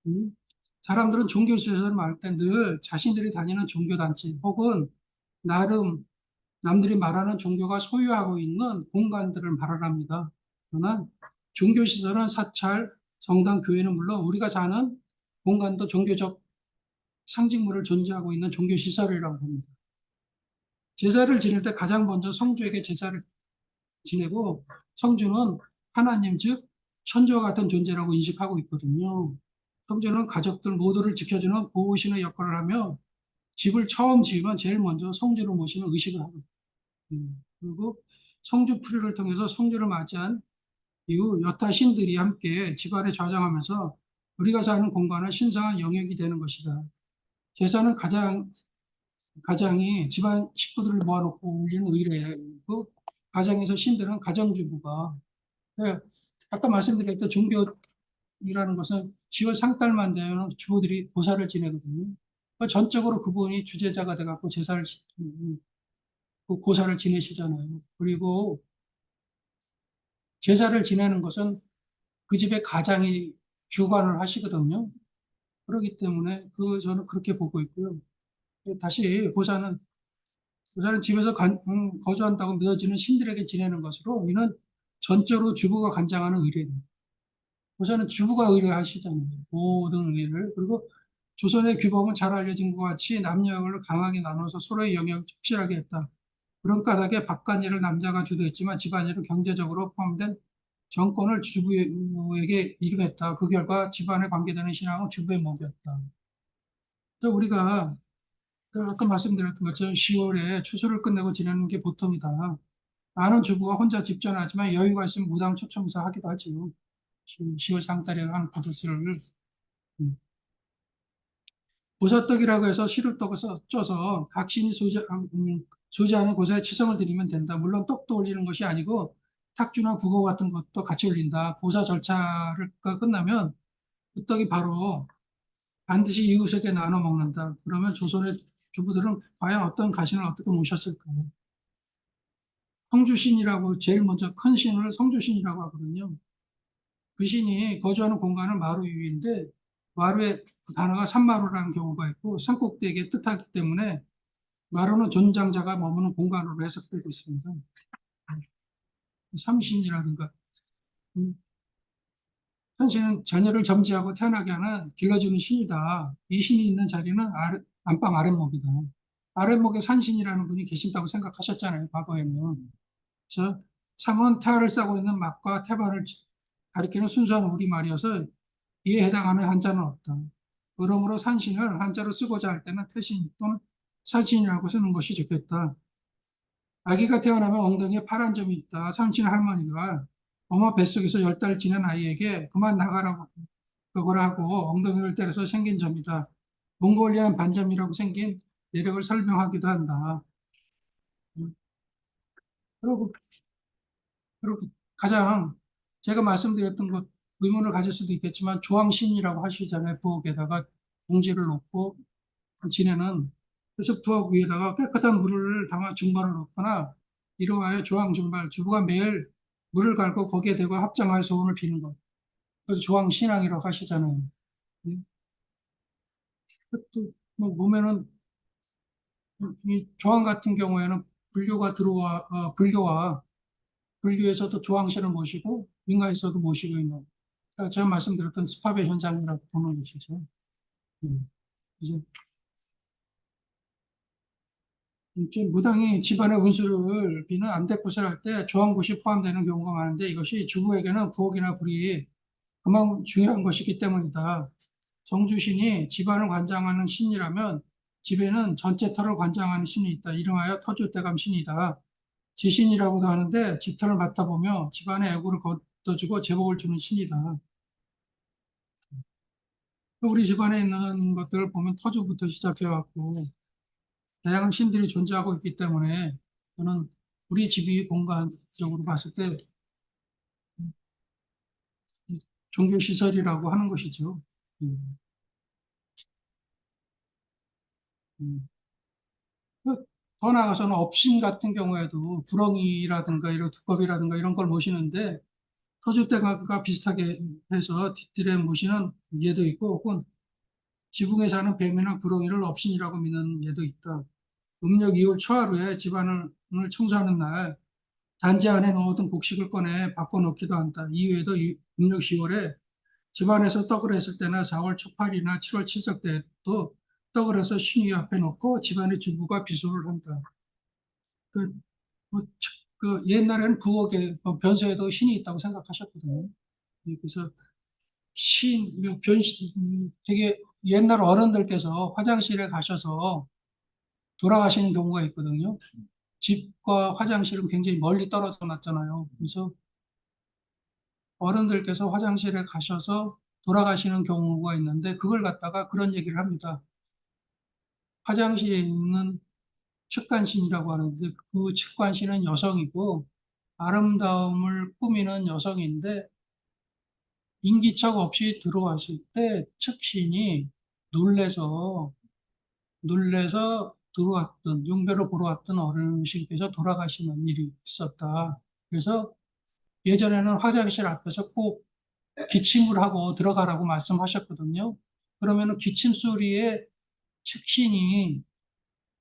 음, 사람들은 종교시설을 말할 때 늘 자신들이 다니는 종교단체 혹은 나름 남들이 말하는 종교가 소유하고 있는 공간들을 말합니다. 그러나 종교시설은 사찰, 성당, 교회는 물론 우리가 사는 공간도 종교적 상징물을 존재하고 있는 종교시설이라고 합니다. 제사를 지낼 때 가장 먼저 성주에게 제사를 지내고 성주는 하나님 즉 천주와 같은 존재라고 인식하고 있거든요. 성주는 가족들 모두를 지켜주는 보호신의 역할을 하며 집을 처음 지으면 제일 먼저 성주를 모시는 의식을 하거든요. 그리고 성주풀이를 통해서 성주를 맞이한 이후 여타 신들이 함께 집안에 좌장하면서 우리가 사는 공간은 신성한 영역이 되는 것이다. 제사는 가장이 집안 식구들을 모아놓고 올리는 의례고 가정에서 신들은 가정주부가 아까 말씀드렸던 종교이라는 것은 10월 상달만 되면 주부들이 고사를 지내거든요. 전적으로 그분이 주제자가 돼갖고 그 고사를 지내시잖아요. 그리고 제사를 지내는 것은 그 집의 가장이 주관을 하시거든요. 그렇기 때문에 저는 그렇게 보고 있고요. 다시 고사는 집에서 거주한다고 믿어지는 신들에게 지내는 것으로 이는 전적으로 주부가 관장하는 의례입니다. 고사는 주부가 의뢰하시잖아요. 모든 의례를. 그리고 조선의 규범은 잘 알려진 것 같이 남녀를 강하게 나눠서 서로의 영역을 확실하게 했다. 그런 까닭에 바깥일을 남자가 주도했지만 집안일은 경제적으로 포함된 정권을 주부에게 이름했다. 그 결과 집안에 관계되는 신앙은 주부의 몫이었다. 또 우리가 아까 말씀드렸던 것처럼 10월에 추수를 끝내고 지내는 게 보통이다. 많은 주부가 혼자 집전하지만 여유가 있으면 무당 초청해서 하기도 하지요. 10월 상달에 하는 포도수를 보사떡이라고 해서 시루떡을 쪄서 각 신이 소지하는 곳에 치성을 드리면 된다. 물론 떡도 올리는 것이 아니고 탁주나 국어 같은 것도 같이 올린다. 보사 절차가 끝나면 그 떡이 바로 반드시 이웃에게 나눠 먹는다. 그러면 조선의 주부들은 과연 어떤 가신을 어떻게 모셨을까요? 성주신이라고 제일 먼저 큰 신을 성주신이라고 하거든요. 그 신이 거주하는 공간은 마루 위인데 마루의 단어가 산마루라는 경우가 있고 산꼭대기에 뜻하기 때문에 마루는 존장자가 머무는 공간으로 해석되고 있습니다. 삼신이라든가 한신은 자녀를 점지하고 태어나게 하는 길러주는 신이다. 이 신이 있는 자리는 안방 아랫목이다. 아랫목에 산신이라는 분이 계신다고 생각하셨잖아요. 과거에는. 그래서 삼은 태화를 싸고 있는 막과 태반을 가리키는 순수한 우리말이어서 이에 해당하는 한자는 없다. 그러므로 산신을 한자로 쓰고자 할 때는 태신 또는 산신이라고 쓰는 것이 좋겠다. 아기가 태어나면 엉덩이에 파란 점이 있다. 산신 할머니가 엄마 뱃속에서 10달 지낸 아이에게 그만 나가라고 그거라 하고 엉덩이를 때려서 생긴 점이다. 몽골리안 반점이라고 생긴 내력을 설명하기도 한다. 그리고 가장 제가 말씀드렸던 것 의문을 가질 수도 있겠지만 조항신이라고 하시잖아요. 부엌에다가 봉지를 놓고 지내는 그래서 부엌 위에다가 깨끗한 물을 담아 증발을 놓거나 이러하여 조항 증발 주부가 매일 물을 갈고 거기에 대고 합장하여 소원을 비는 것. 그래서 조항 신앙이라고 하시잖아요. 예. 또뭐 보면은 이 조항 같은 경우에는 불교와 불교에서도 조항신을 모시고 민가에서도 모시고 있는 제가 말씀드렸던 스파베 현상이라고 보는 것이죠. 이제 이제 무당이 집안의 운수를 비는 안대꽃을 할 때 조항굿이 포함되는 경우가 많은데 이것이 주부에게는 부엌이나 불이 그만큼 중요한 것이기 때문이다. 정주신이 집안을 관장하는 신이라면 집에는 전체 터를 관장하는 신이 있다. 이름하여 터주대감 신이다. 지신이라고도 하는데 집터를 맡아보며 집안의 애구를 걷어주고 제복을 주는 신이다. 우리 집안에 있는 것들을 보면 터주부터 시작해갖고 다양한 신들이 존재하고 있기 때문에 저는 우리 집이 공간적으로 봤을 때 종교시설이라고 하는 것이죠. 음, 음. 더 나아가서는 업신 같은 경우에도 구렁이라든가 이런 두꺼비라든가 이런 걸 모시는데 터줏대감과 비슷하게 해서 뒤뜰에 모시는 예도 있고 혹은 지붕에 사는 뱀이나 구렁이를 업신이라고 믿는 예도 있다. 음력 2월 초하루에 집안을 청소하는 날 단지 안에 넣어둔 곡식을 꺼내 바꿔놓기도 한다. 이외에도 음력 10월에 집안에서 떡을 했을 때나 4월 초팔이나 7월 칠석 때도 떡을 해서 신위 앞에 놓고 집안의 주부가 비소를 한다. 그, 뭐, 그 옛날에는 부엌에 변소에도 신이 있다고 생각하셨거든요. 예, 그래서 뭐 되게 옛날 어른들께서 화장실에 가셔서 돌아가시는 경우가 있거든요. 집과 화장실은 굉장히 멀리 떨어져 놨잖아요. 그래서 어른들께서 화장실에 가셔서 돌아가시는 경우가 있는데 그걸 갖다가 그런 얘기를 합니다. 화장실에 있는 측간신이라고 하는데 그 측간신은 여성이고 아름다움을 꾸미는 여성인데 인기척 없이 들어왔을 때 측신이 놀래서 들어왔던 용배로 보러 왔던 어르신께서 돌아가시는 일이 있었다. 그래서 예전에는 화장실 앞에서 꼭 기침을 하고 들어가라고 말씀하셨거든요. 그러면은 기침 소리에 측신이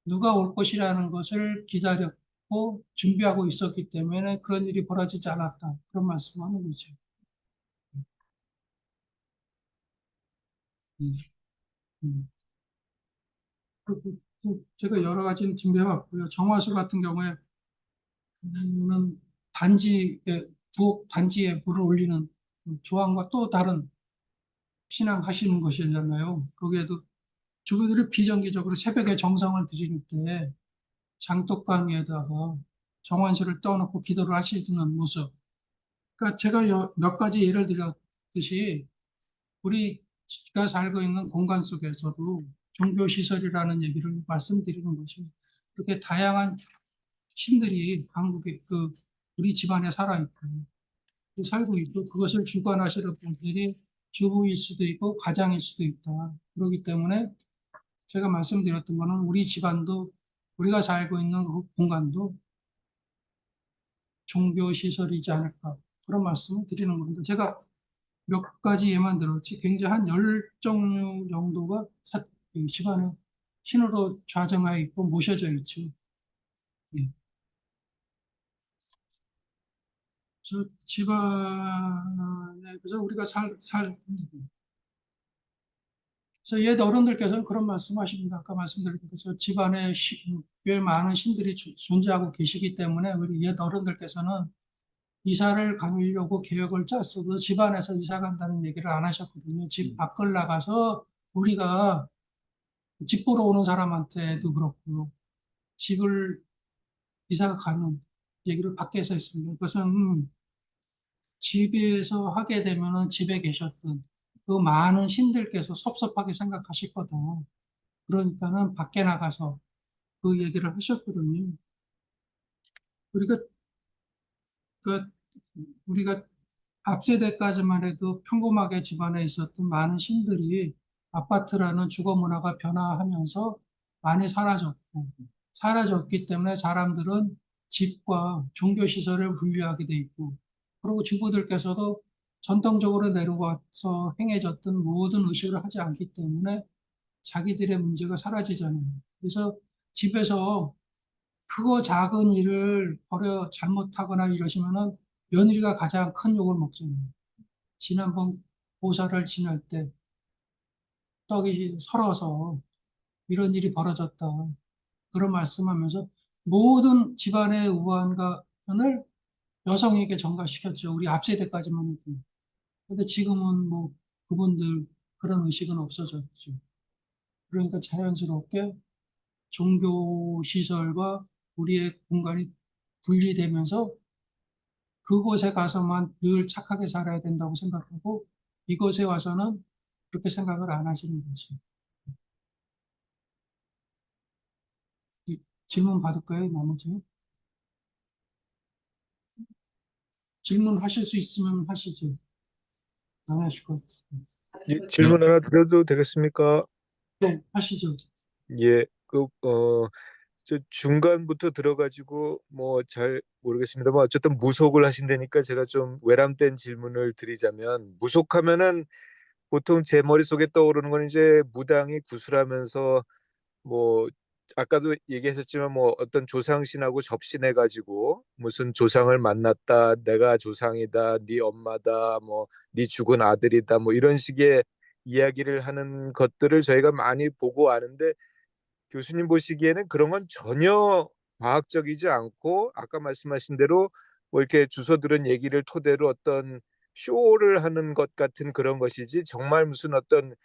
누가 올 것이라는 것을 기다렸고 준비하고 있었기 때문에 그런 일이 벌어지지 않았다. 그런 말씀하는 거죠. 음, 음. 그리고 또 제가 여러 가지는 준비해 왔고요. 정화수 같은 경우에는 단지에, 부엌 단지에 물을 올리는 그 조항과 또 다른 신앙하시는 것이잖아요. 거기에도 주부들이 비정기적으로 새벽에 정성을 드릴 때 장독간 위에다가 정환수를 떠놓고 기도를 하시는 모습. 그러니까 제가 몇 가지 예를 들었듯이 우리가 살고 있는 공간 속에서도 종교시설이라는 얘기를 말씀드리는 것이 그렇게 다양한 신들이 한국에 우리 집안에 살아있고 살고 있고 그것을 주관하시는 분들이 주부일 수도 있고 가장일 수도 있다. 그렇기 때문에 제가 말씀드렸던 거는 우리 집안도 우리가 살고 있는 그 공간도 종교시설이지 않을까 그런 말씀을 드리는 겁니다. 제가 몇 가지 예만 들었지 굉장히 한 10종류 정도가 이 집안에 신으로 좌정하여 있고 모셔져 있죠. 예. 저 집안에 그래서 우리가 그래서 옛 어른들께서는 그런 말씀하십니다. 아까 말씀드린 것처럼 집안에 꽤 많은 신들이 존재하고 계시기 때문에 우리 옛 어른들께서는 이사를 가려고 계획을 짰어도 집안에서 이사 간다는 얘기를 안 하셨거든요. 집 밖을 나가서 우리가 집 보러 오는 사람한테도 그렇고 집을 이사 가는 얘기를 밖에서 했습니다. 그것은 집에서 하게 되면은 집에 계셨던 그 많은 신들께서 섭섭하게 생각하실 거다. 그러니까는 밖에 나가서 그 얘기를 하셨거든요. 우리가 그 우리가 앞 세대까지만 해도 평범하게 집안에 있었던 많은 신들이 아파트라는 주거 문화가 변화하면서 많이 사라졌기 때문에 사람들은 집과 종교 시설을 분리하게 돼 있고, 그리고 주부들께서도 전통적으로 내려와서 행해졌던 모든 의식을 하지 않기 때문에 자기들의 문제가 사라지잖아요. 그래서 집에서 크고 작은 일을 잘못하거나 이러시면은 며느리가 가장 큰 욕을 먹잖아요. 지난번 보살을 지낼 때 떡이 설어서 이런 일이 벌어졌다. 그런 말씀하면서 모든 집안의 우환관을 여성에게 전가시켰죠. 우리 앞 세대까지만 해도. 근데 지금은 뭐 그분들 그런 의식은 없어졌죠. 그러니까 자연스럽게 종교 시설과 우리의 공간이 분리되면서 그곳에 가서만 늘 착하게 살아야 된다고 생각하고 이곳에 와서는 그렇게 생각을 안 하시는 거죠. 질문 받을까요? 나머지 질문하실 수 있으면 하시죠. 안 하실 것 같아요. 질문 하나 드려도 되겠습니까? 네, 하시죠. 예, 저 중간부터 들어가지고 뭐 잘 모르겠습니다만 어쨌든 무속을 하신다니까 제가 좀 외람된 질문을 드리자면, 무속하면은 보통 제 머릿속에 떠오르는 건 이제 무당이 구슬하면서 뭐 아까도 얘기하셨지만 뭐 어떤 조상신하고 접신해 가지고 무슨 조상을 만났다, 내가 조상이다, 네 엄마다, 뭐 네 죽은 아들이다, 뭐 이런 식의 이야기를 하는 것들을 저희가 많이 보고 아는데, 교수님 보시기에는 그런 건 전혀 과학적이지 않고 아까 말씀하신 대로 뭐 이렇게 주워 들은 얘기를 토대로 어떤 쇼를 하는 것 같은 그런 것이지, 정말 무슨 어떤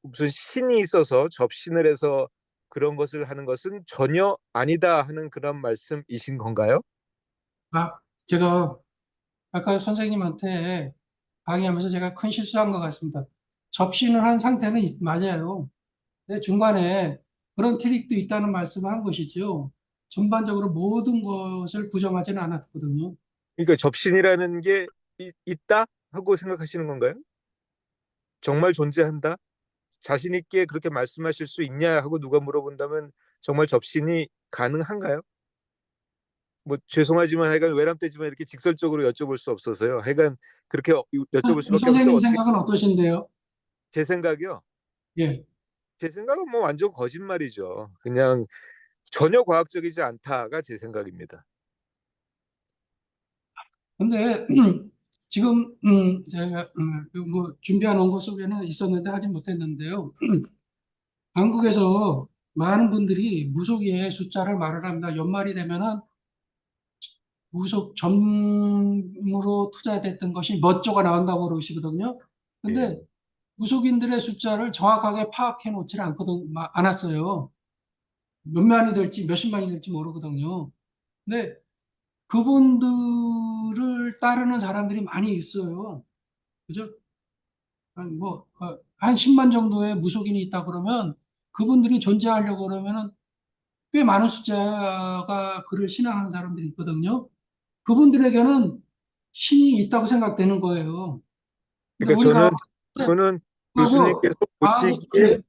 무슨 신이 있어서 접신을 해서 그런 것을 하는 것은 전혀 아니다 하는 그런 말씀이신 건가요? 제가 아까 선생님한테 강의하면서 제가 큰 실수한 것 같습니다. 접신을 한 상태는 맞아요. 근데 중간에 그런 트릭도 있다는 말씀을 한 것이죠. 전반적으로 모든 것을 부정하지는 않았거든요. 그러니까 접신이라는 게 있다 하고 생각하시는 건가요? 정말 존재한다? 자신 있게 그렇게 말씀하실 수 있냐 하고 누가 물어본다면 정말 접신이 가능한가요? 뭐 죄송하지만 하여간 외람되지만 이렇게 직설적으로 여쭤볼 수 없어서요. 하여간 그렇게 여쭤볼 수밖에 없는데, 선생님 어떻게 생각은 어떠신데요? 제 생각이요? 예. 제 생각은 뭐 완전 거짓말이죠. 그냥 전혀 과학적이지 않다가 제 생각입니다. 근데 지금 제가 뭐 준비해 놓은 것 속에는 있었는데 하지 못했는데요. 한국에서 많은 분들이 무속의 숫자를 말을 합니다. 연말이 되면은 무속 전무로 투자됐던 것이 몇 조가 나온다고 그러시거든요. 예. 근데 무속인들의 숫자를 정확하게 파악해 놓지는 않았어요. 몇만이 될지 몇십만이 될지 모르거든요. 근데 그분들을 따르는 사람들이 많이 있어요. 그죠? 한 10만 정도의 무속인이 있다 그러면 그분들이 존재하려고 그러면은 꽤 많은 숫자가 그를 신앙하는 사람들이 있거든요. 그분들에게는 신이 있다고 생각되는 거예요. 근데 그러니까 우리가 저는 하고 교수님께서 과학이 보시기에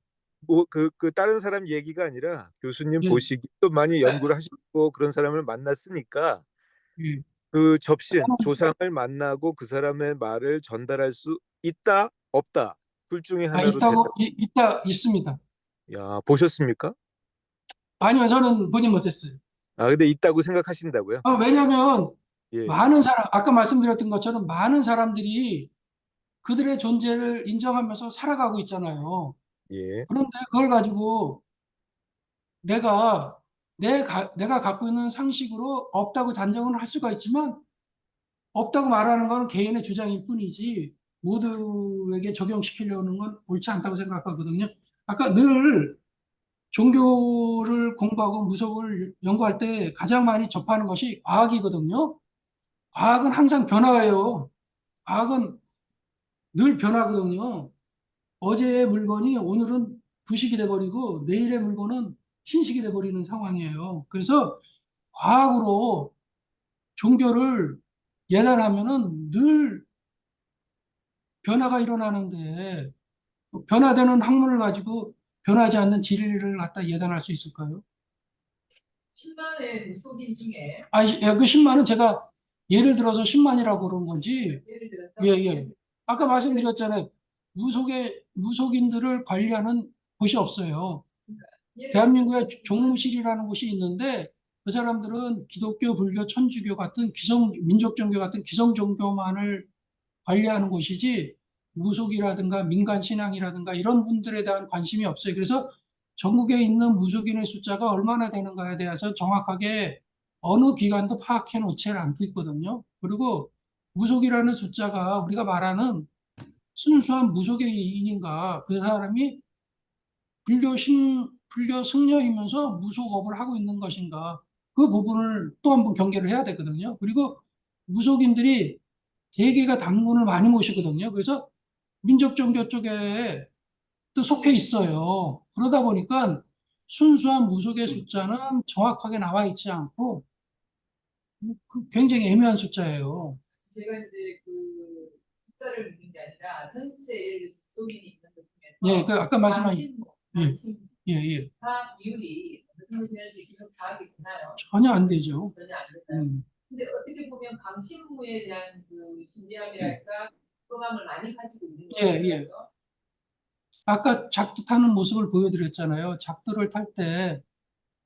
뭐 그 다른 사람 얘기가 아니라 교수님 예, 보시기 또 많이 연구를 하시고 그런 사람을 만났으니까 예. 그 접신 조상을 만나고 그 사람의 말을 전달할 수 있다 없다 둘 중에 하나로 대답. 있습니다. 야, 보셨습니까? 아니요, 저는 보지 못했어요. 아, 근데 있다고 생각하신다고요? 왜냐하면 예. 아까 말씀드렸던 것처럼 많은 사람들이 그들의 존재를 인정하면서 살아가고 있잖아요. 예. 그런데 그걸 가지고 내가 내가 갖고 있는 상식으로 없다고 단정을 할 수가 있지만 없다고 말하는 건 개인의 주장일 뿐이지 모두에게 적용시키려는 건 옳지 않다고 생각하거든요. 아까 늘 종교를 공부하고 무속을 연구할 때 가장 많이 접하는 것이 과학이거든요. 과학은 항상 변화해요. 과학은 늘 변하거든요. 어제의 물건이 오늘은 부식이 돼버리고 내일의 물건은 흰식이 돼버리는 상황이에요. 그래서 과학으로 종교를 예단하면은 늘 변화가 일어나는데 변화되는 학문을 가지고 변하지 않는 진리를 갖다 예단할 수 있을까요? 10만의 무속인 중에 그 10만은 제가 예를 들어서 10만이라고 그런 건지, 예를 들어서 예. 아까 말씀드렸잖아요. 무속인들을 관리하는 곳이 없어요. 예를 대한민국에 들어서 종무실이라는 곳이 있는데 그 사람들은 기독교, 불교, 천주교 같은 민족 종교 같은 기성 종교만을 관리하는 곳이지 무속이라든가 민간 신앙이라든가 이런 분들에 대한 관심이 없어요. 그래서 전국에 있는 무속인의 숫자가 얼마나 되는가에 대해서 정확하게 어느 기관도 파악해 놓지 않고 있거든요. 그리고 무속이라는 숫자가 우리가 말하는 순수한 무속인인가, 그 사람이 불교 승려이면서 무속업을 하고 있는 것인가, 그 부분을 또 한 번 경계를 해야 되거든요. 그리고 무속인들이 대개가 당군을 많이 모시거든요. 그래서 민족 종교 쪽에 또 속해 있어요. 그러다 보니까 순수한 무속의 숫자는 정확하게 나와 있지 않고 굉장히 애매한 숫자예요. 제가 이제 그 숫자를 묻는 게 아니라 전체 예를 들어서 무속인이 있는 것 예, 그 중에서 아까 말씀하신 예, 당신 예. 다 비율이 어느 정도인지 지금 파악이 되나요? 전혀 안 되죠. 전혀 안 되나요? 음. 근데 어떻게 보면 강신무에 대한 그 신비함이랄까 소감을 많이 가지고 있는 것 예, 같아요. 예. 아까 작두 타는 모습을 보여드렸잖아요. 작두를 탈 때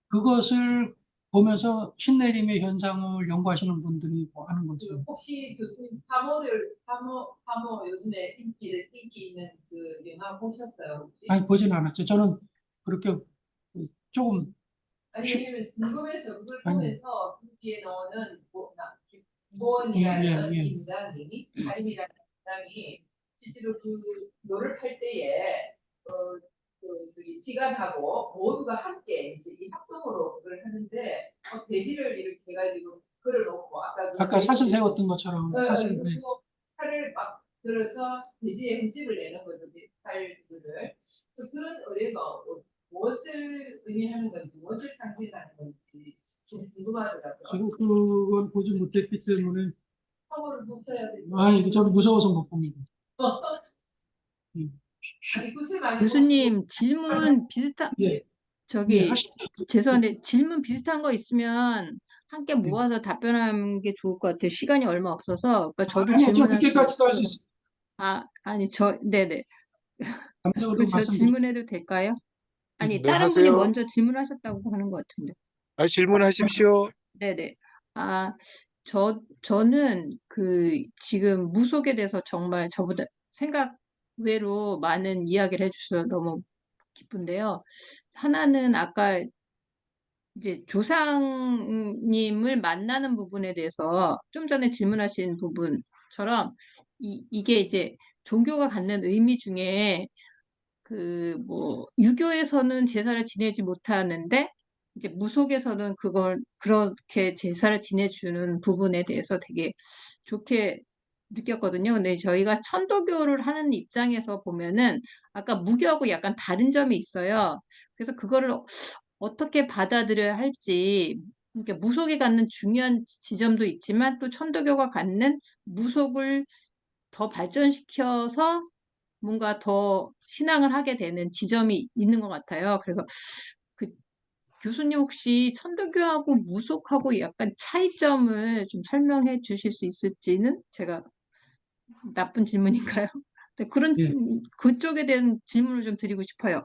그것을 보면서 신내림의 현상을 연구하시는 분들이 뭐 하는 그 거죠. 혹시 교수님 파모 요즘에 인기 있는 그 영화 보셨어요 혹시? 아니, 보진 않았죠. 저는 그렇게 조금 아니 쉬- 왜냐면 궁금해서 그걸 아니, 보면서 거기에 나오는 예, 김보원이라는 예. 이 무당이 아임이라는 무당이 실제로 그 노를 팔 때에 저기 지간하고 모두가 함께 이제 이 합동으로 그걸 하는데 돼지를 이렇게 해가지고 걸어놓고 아까 아까 사슬 세웠던 것처럼 사슬, 네. 그리고 팔을 막 들어서 돼지의 흠집을 내는 거죠. 팔들을. 그래서 그런 의뢰가 무엇을 의미하는 건지, 무엇을 상징하는 건지 좀 궁금하더라고요. 지금 그걸 보지 못했기 때문에 처벌을 보셔야 되죠. 아니, 저는 무서워서 못 봅니다. 예. 아니, 그새 많이 교수님 질문 비슷한 예, 저기 하시죠. 죄송한데 질문 비슷한 거 있으면 함께 예. 모아서 답변하는 게 좋을 것 같아요. 시간이 얼마 없어서. 그러니까 저도 아니요, 저 질문할 수 늦게까지도 할 수 있고. 있어요. 아니 네네. 감정으로 저 말씀드릴게요. 질문해도 될까요? 아니 네, 다른 분이 하세요. 먼저 질문하셨다고 하는 것 같은데. 질문하십시오. 네네. 저는 그 지금 무속에 대해서 정말 저보다 생각 외로 많은 이야기를 해주셔서 너무 기쁜데요. 하나는 아까 이제 조상님을 만나는 부분에 대해서 좀 전에 질문하신 부분처럼 이게 이제 종교가 갖는 의미 중에 그 뭐 유교에서는 제사를 지내지 못하는데 이제 무속에서는 그걸 그렇게 제사를 지내주는 부분에 대해서 되게 좋게 느꼈거든요. 근데 저희가 천도교를 하는 입장에서 보면은 아까 무교하고 약간 다른 점이 있어요. 그래서 그거를 어떻게 받아들여야 할지, 그러니까 무속이 갖는 중요한 지점도 있지만 또 천도교가 갖는 무속을 더 발전시켜서 뭔가 더 신앙을 하게 되는 지점이 있는 것 같아요. 그래서 그 교수님 혹시 천도교하고 무속하고 약간 차이점을 좀 설명해 주실 수 있을지는 제가 나쁜 질문인가요? 네, 예, 그쪽에 대한 질문을 좀 드리고 싶어요.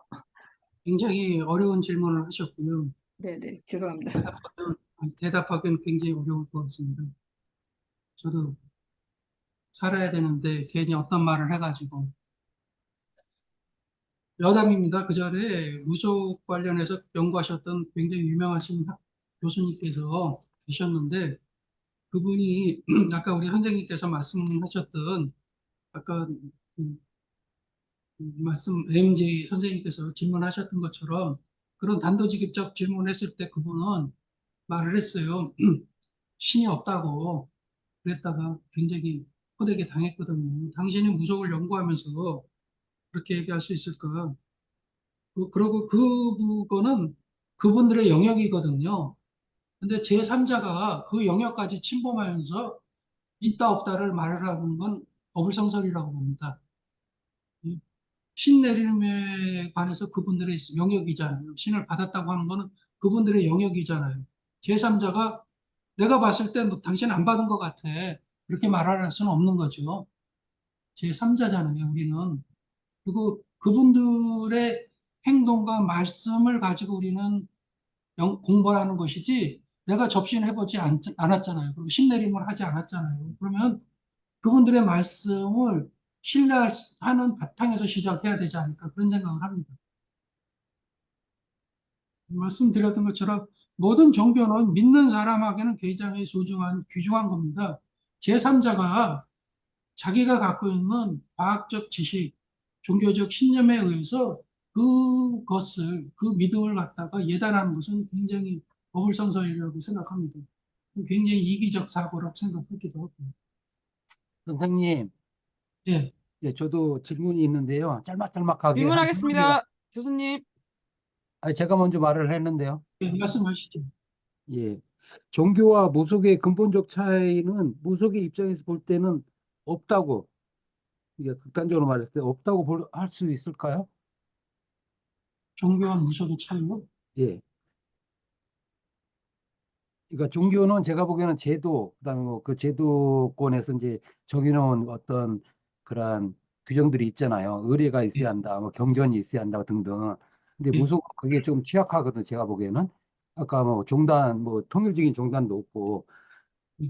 굉장히 어려운 질문을 하셨고요. 네네, 죄송합니다. 대답하기는 굉장히 어려울 것 같습니다. 저도 살아야 되는데 괜히 어떤 말을 해가지고 여담입니다. 그 전에 무속 관련해서 연구하셨던 굉장히 유명하신 교수님께서 계셨는데 그분이 아까 우리 선생님께서 말씀하셨던 아까 그 말씀 MJ 선생님께서 질문하셨던 것처럼 그런 단도직입적 질문했을 때 그분은 말을 했어요. 신이 없다고 그랬다가 굉장히 호되게 당했거든요. 당신이 무속을 연구하면서 그렇게 얘기할 수 있을까? 그리고 그거는 그분들의 영역이거든요. 근데 제3자가 그 영역까지 침범하면서 있다 없다를 말하는 건 어불성설이라고 봅니다. 신 내림에 관해서 그분들의 영역이잖아요. 신을 받았다고 하는 거는 그분들의 영역이잖아요. 제3자가 내가 봤을 때 뭐 당신 안 받은 것 같아. 그렇게 말할 수는 없는 거죠. 제3자잖아요, 우리는. 그리고 그분들의 행동과 말씀을 가지고 우리는 공부하는 것이지 내가 접신해보지 않았잖아요. 그리고 신내림을 하지 않았잖아요. 그러면 그분들의 말씀을 신뢰하는 바탕에서 시작해야 되지 않을까 그런 생각을 합니다. 말씀드렸던 것처럼 모든 종교는 믿는 사람에게는 굉장히 소중한 귀중한 겁니다. 제3자가 자기가 갖고 있는 과학적 지식, 종교적 신념에 의해서 그것을, 그 믿음을 갖다가 예단하는 것은 굉장히 어불성설이라고 생각합니다. 굉장히 이기적 사고라고 생각하기도 하고. 선생님, 예, 예, 저도 질문이 있는데요. 짤막짤막하게 한 3개. 질문하겠습니다. 교수님. 제가 먼저 말을 했는데요. 예, 말씀하시죠. 예. 종교와 무속의 근본적 차이는 무속의 입장에서 볼 때는 없다고, 이게 극단적으로 말했을 때 없다고 할 수 있을까요? 종교와 무속의 차이요? 예. 그러니까 종교는 제가 보기에는 제도, 그다음에 뭐 그 제도권에서 이제 정해놓은 어떤 그러한 규정들이 있잖아요. 의례가 있어야 한다, 뭐 경전이 있어야 한다 등등. 근데 예. 무속 그게 좀 취약하거든요. 제가 보기에는. 아까 뭐 종단, 뭐 통일적인 종단도 없고.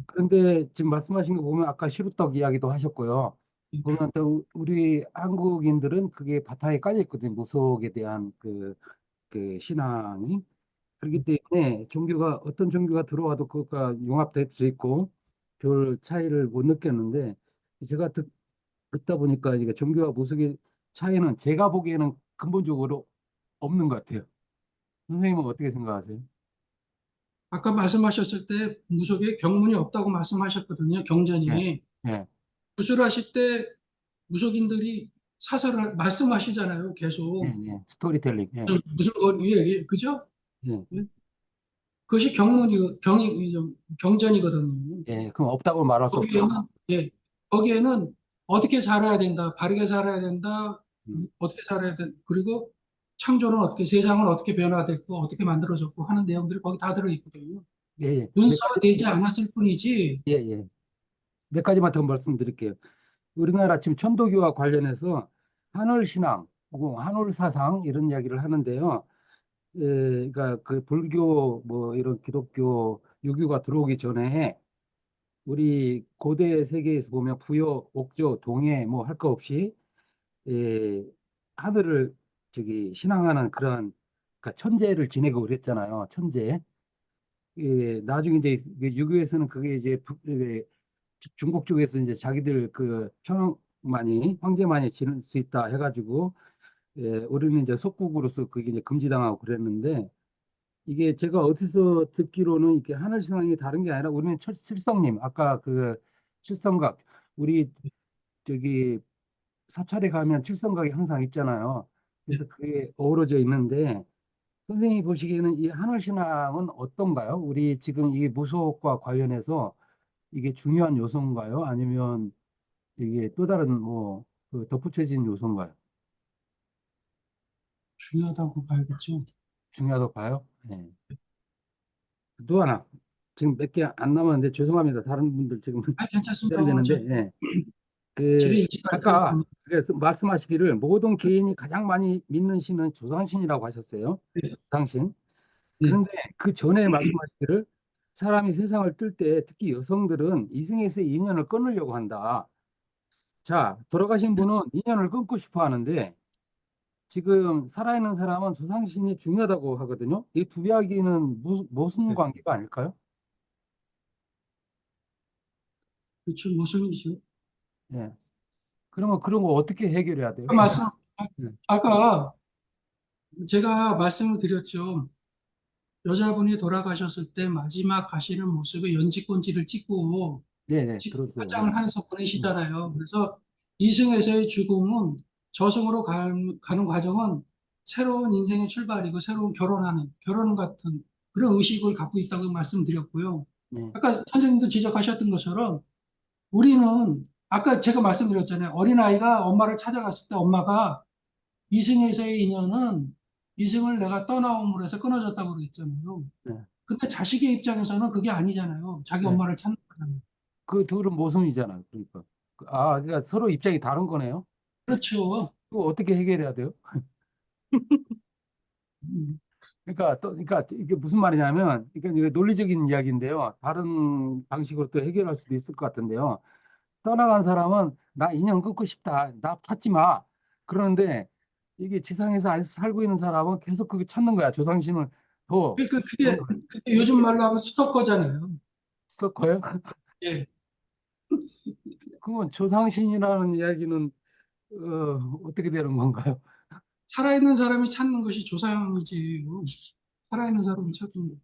그런데 지금 말씀하신 거 보면 아까 시루떡 이야기도 하셨고요. 보면 또 우리 한국인들은 그게 바탕에 깔려 있거든요. 무속에 대한 그 신앙이. 그렇기 때문에 종교가 어떤 종교가 들어와도 그것과 융합될 수 있고 별 차이를 못 느꼈는데 제가 듣다 보니까 이게 종교와 무속의 차이는 제가 보기에는 근본적으로 없는 것 같아요. 선생님은 어떻게 생각하세요? 아까 말씀하셨을 때 무속에 경문이 없다고 말씀하셨거든요. 경전이. 예, 예, 구술하실 때 무속인들이 사설을 말씀하시잖아요. 예, 계속. 예. 스토리텔링. 예, 무슨 거, 예, 예, 그죠? 예, 예? 그것이 경전이거든요. 예. 그럼 없다고 말할 수 없다. 거기에는, 예, 거기에는 어떻게 살아야 된다, 바르게 살아야 된다, 음, 어떻게 살아야 된다, 그리고 창조는 어떻게, 세상은 어떻게 변화됐고, 어떻게 만들어졌고 하는 내용들이 거기 다 들어있거든요. 예, 예. 문서화되지 않았을 뿐이지, 예, 예. 몇 가지만 더 말씀드릴게요. 우리나라 지금 천도교와 관련해서 한올 신앙, 혹은 한올 사상 이런 이야기를 하는데요. 예, 그러니까 그 불교 뭐 이런 기독교 유교가 들어오기 전에 우리 고대 세계에서 보면 부여, 옥조, 동해 뭐 할 거 없이 예, 하늘을 신앙하는 그런 그러니까 천재를 지내고 그랬잖아요. 천재. 예, 나중에 이제 그 유교에서는 그게 이제 중국 쪽에서 이제 자기들 그 천황만이 황제만이 지낼 수 있다 해가지고 예, 우리는 이제 속국으로서 그게 이제 금지당하고 그랬는데 이게 제가 어디서 듣기로는 이게 하늘 신앙이 다른 게 아니라 우리는 칠성님 아까 그 칠성각 우리 저기 사찰에 가면 칠성각이 항상 있잖아요. 그래서 그게 어우러져 있는데 선생님이 보시기에는 이 하늘 신앙은 어떤가요? 우리 지금 이 무속과 관련해서 이게 중요한 요소인가요? 아니면 이게 또 다른 뭐그 덧붙여진 요소인가요? 중요하다고 봐야겠죠. 중요하다고 봐요? 네. 또 하나 지금 몇 개 안 남았는데 죄송합니다. 다른 분들 지금 아, 괜찮습니다. 해야 되는데 예. 집에 그 일찍 갈 아까 테니까. 그래서 말씀하시기를 모든 개인이 가장 많이 믿는 신은 조상신이라고 하셨어요. 네. 조상신. 네. 그런데 그 전에 말씀하시기를 사람이 세상을 뜰 때 특히 여성들은 이승에서의 인연을 끊으려고 한다. 자, 돌아가신 분은 인연을 끊고 싶어 하는데 지금 살아있는 사람은 조상신이 중요하다고 하거든요. 이 두 이야기는 무슨 관계가 아닐까요? 그렇죠. 모순이죠. 예. 그러면 그런 거 어떻게 해결해야 돼요? 네. 아까 제가 말씀을 드렸죠. 여자분이 돌아가셨을 때 마지막 가시는 모습에 연지곤지를 찍고 네, 네, 들었어요. 화장을 하면서 보내시잖아요. 그래서 이승에서의 죽음은 저승으로 가는 과정은 새로운 인생의 출발이고 새로운 결혼 같은 그런 의식을 갖고 있다고 말씀드렸고요. 네, 아까 선생님도 지적하셨던 것처럼 우리는 아까 제가 말씀드렸잖아요. 어린아이가 엄마를 찾아갔을 때 엄마가 이승에서의 인연은 이승을 내가 떠나옴으로 해서 끊어졌다고 그랬잖아요. 네. 근데 자식의 입장에서는 그게 아니잖아요. 자기 네. 엄마를 찾는 거잖아요. 그 둘은 모순이잖아요. 그러니까. 그러니까 서로 입장이 다른 거네요. 그렇죠. 그거 어떻게 해결해야 돼요? 음, 그러니까 이게 무슨 말이냐면, 그러니까 이게 논리적인 이야기인데요. 다른 방식으로 또 해결할 수도 있을 것 같은데요. 떠나간 사람은 나 인연 끊고 싶다. 나 찾지 마. 그러는데 이게 지상에서 살고 있는 사람은 계속 그게 찾는 거야. 조상심을 더 그러니까 그런 그게, 거예요. 그게 요즘 말로 하면 스토커잖아요. 스토커예요? 예. 그건 조상신이라는 이야기는 어떻게 되는 건가요? 살아있는 사람이 찾는 것이 조상이지. 살아있는 사람이 찾는 거.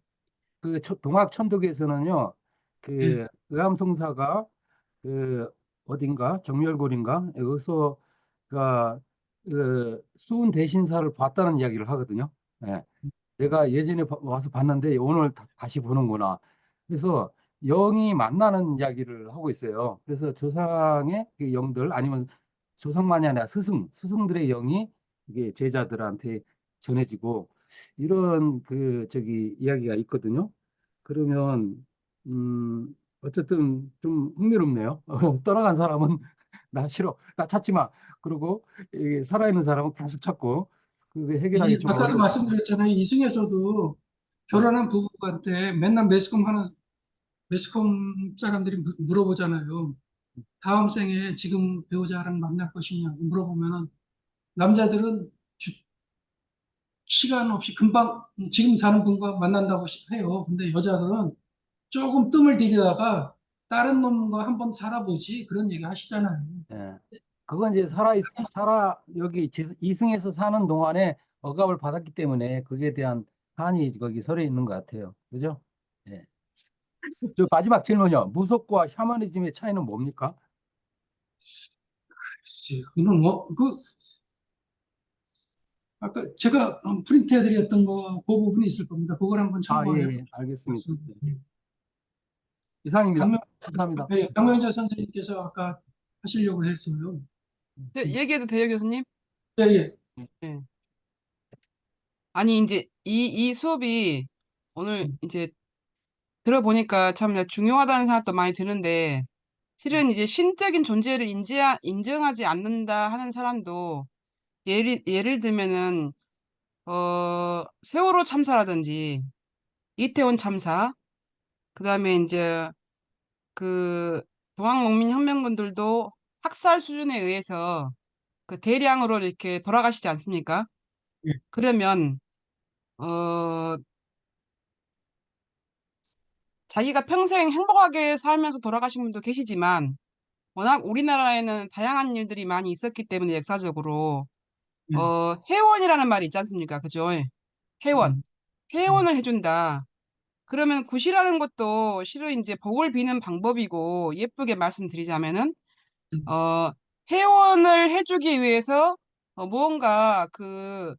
그 동학 천독에서는요, 예. 그 의암성사가 그 어딘가 정멸골인가 여기서 그 수은 대신사를 봤다는 이야기를 하거든요. 예. 내가 예전에 와서 봤는데 오늘 다시 보는구나. 그래서 영이 만나는 이야기를 하고 있어요. 그래서 조상의 그 영들 아니면 조상만이 아니라 스승들의 영이 이게 제자들한테 전해지고 이런 그 저기 이야기가 있거든요. 그러면 어쨌든 좀 흥미롭네요. 떠나간 사람은 나 싫어, 나 찾지 마. 그리고 이게 살아있는 사람은 계속 찾고 그게 해결하기 좀 아까도 어려워. 말씀드렸잖아요. 이승에서도 네. 결혼한 부부한테 맨날 매스컴 사람들이 물어보잖아요. 다음 생에 지금 배우자랑 만날 것이냐고 물어보면은 남자들은 시간 없이 금방 지금 사는 분과 만난다고 해요. 근데 여자들은 조금 뜸을 들이다가 다른 놈과 한번 살아보지 그런 얘기 하시잖아요. 예. 그건 이제 여기 이승에서 사는 동안에 억압을 받았기 때문에 그에 대한 한이 거기 서려 있는 것 같아요. 그죠? 예. 저 마지막 질문이요. 무속과 샤머니즘의 차이는 뭡니까? 글쎄, 그는 아까 제가 프린트해드렸던 그 부분이 있을 겁니다. 그걸 한번 아, 예, 참고해 예, 알겠습니다. 보겠습니다. 예. 이상입니다. 강명, 감사합니다. 강명자 선생님께서 아까 하시려고 했어요. 네, 얘기해도 돼요, 교수님? 예, 예. 예. 아니, 이제 이 수업이 오늘 음, 이제 들어보니까 참 중요하다는 생각도 많이 드는데, 실은 이제 신적인 존재를 인정하지 않는다 하는 사람도 예를 들면은, 세월호 참사라든지, 이태원 참사, 그 다음에 이제 그 동학농민혁명군들도 학살 수준에 의해서 그 대량으로 이렇게 돌아가시지 않습니까? 예, 그러면 어 자기가 평생 행복하게 살면서 돌아가신 분도 계시지만 워낙 우리나라에는 다양한 일들이 많이 있었기 때문에 역사적으로 예. 회원이라는 말이 있지 않습니까? 그죠? 회원. 음, 음, 회원을 해준다. 그러면 굿이라는 것도 실은 이제 복을 비는 방법이고 예쁘게 말씀드리자면은 음, 어 회원을 해주기 위해서 무언가 그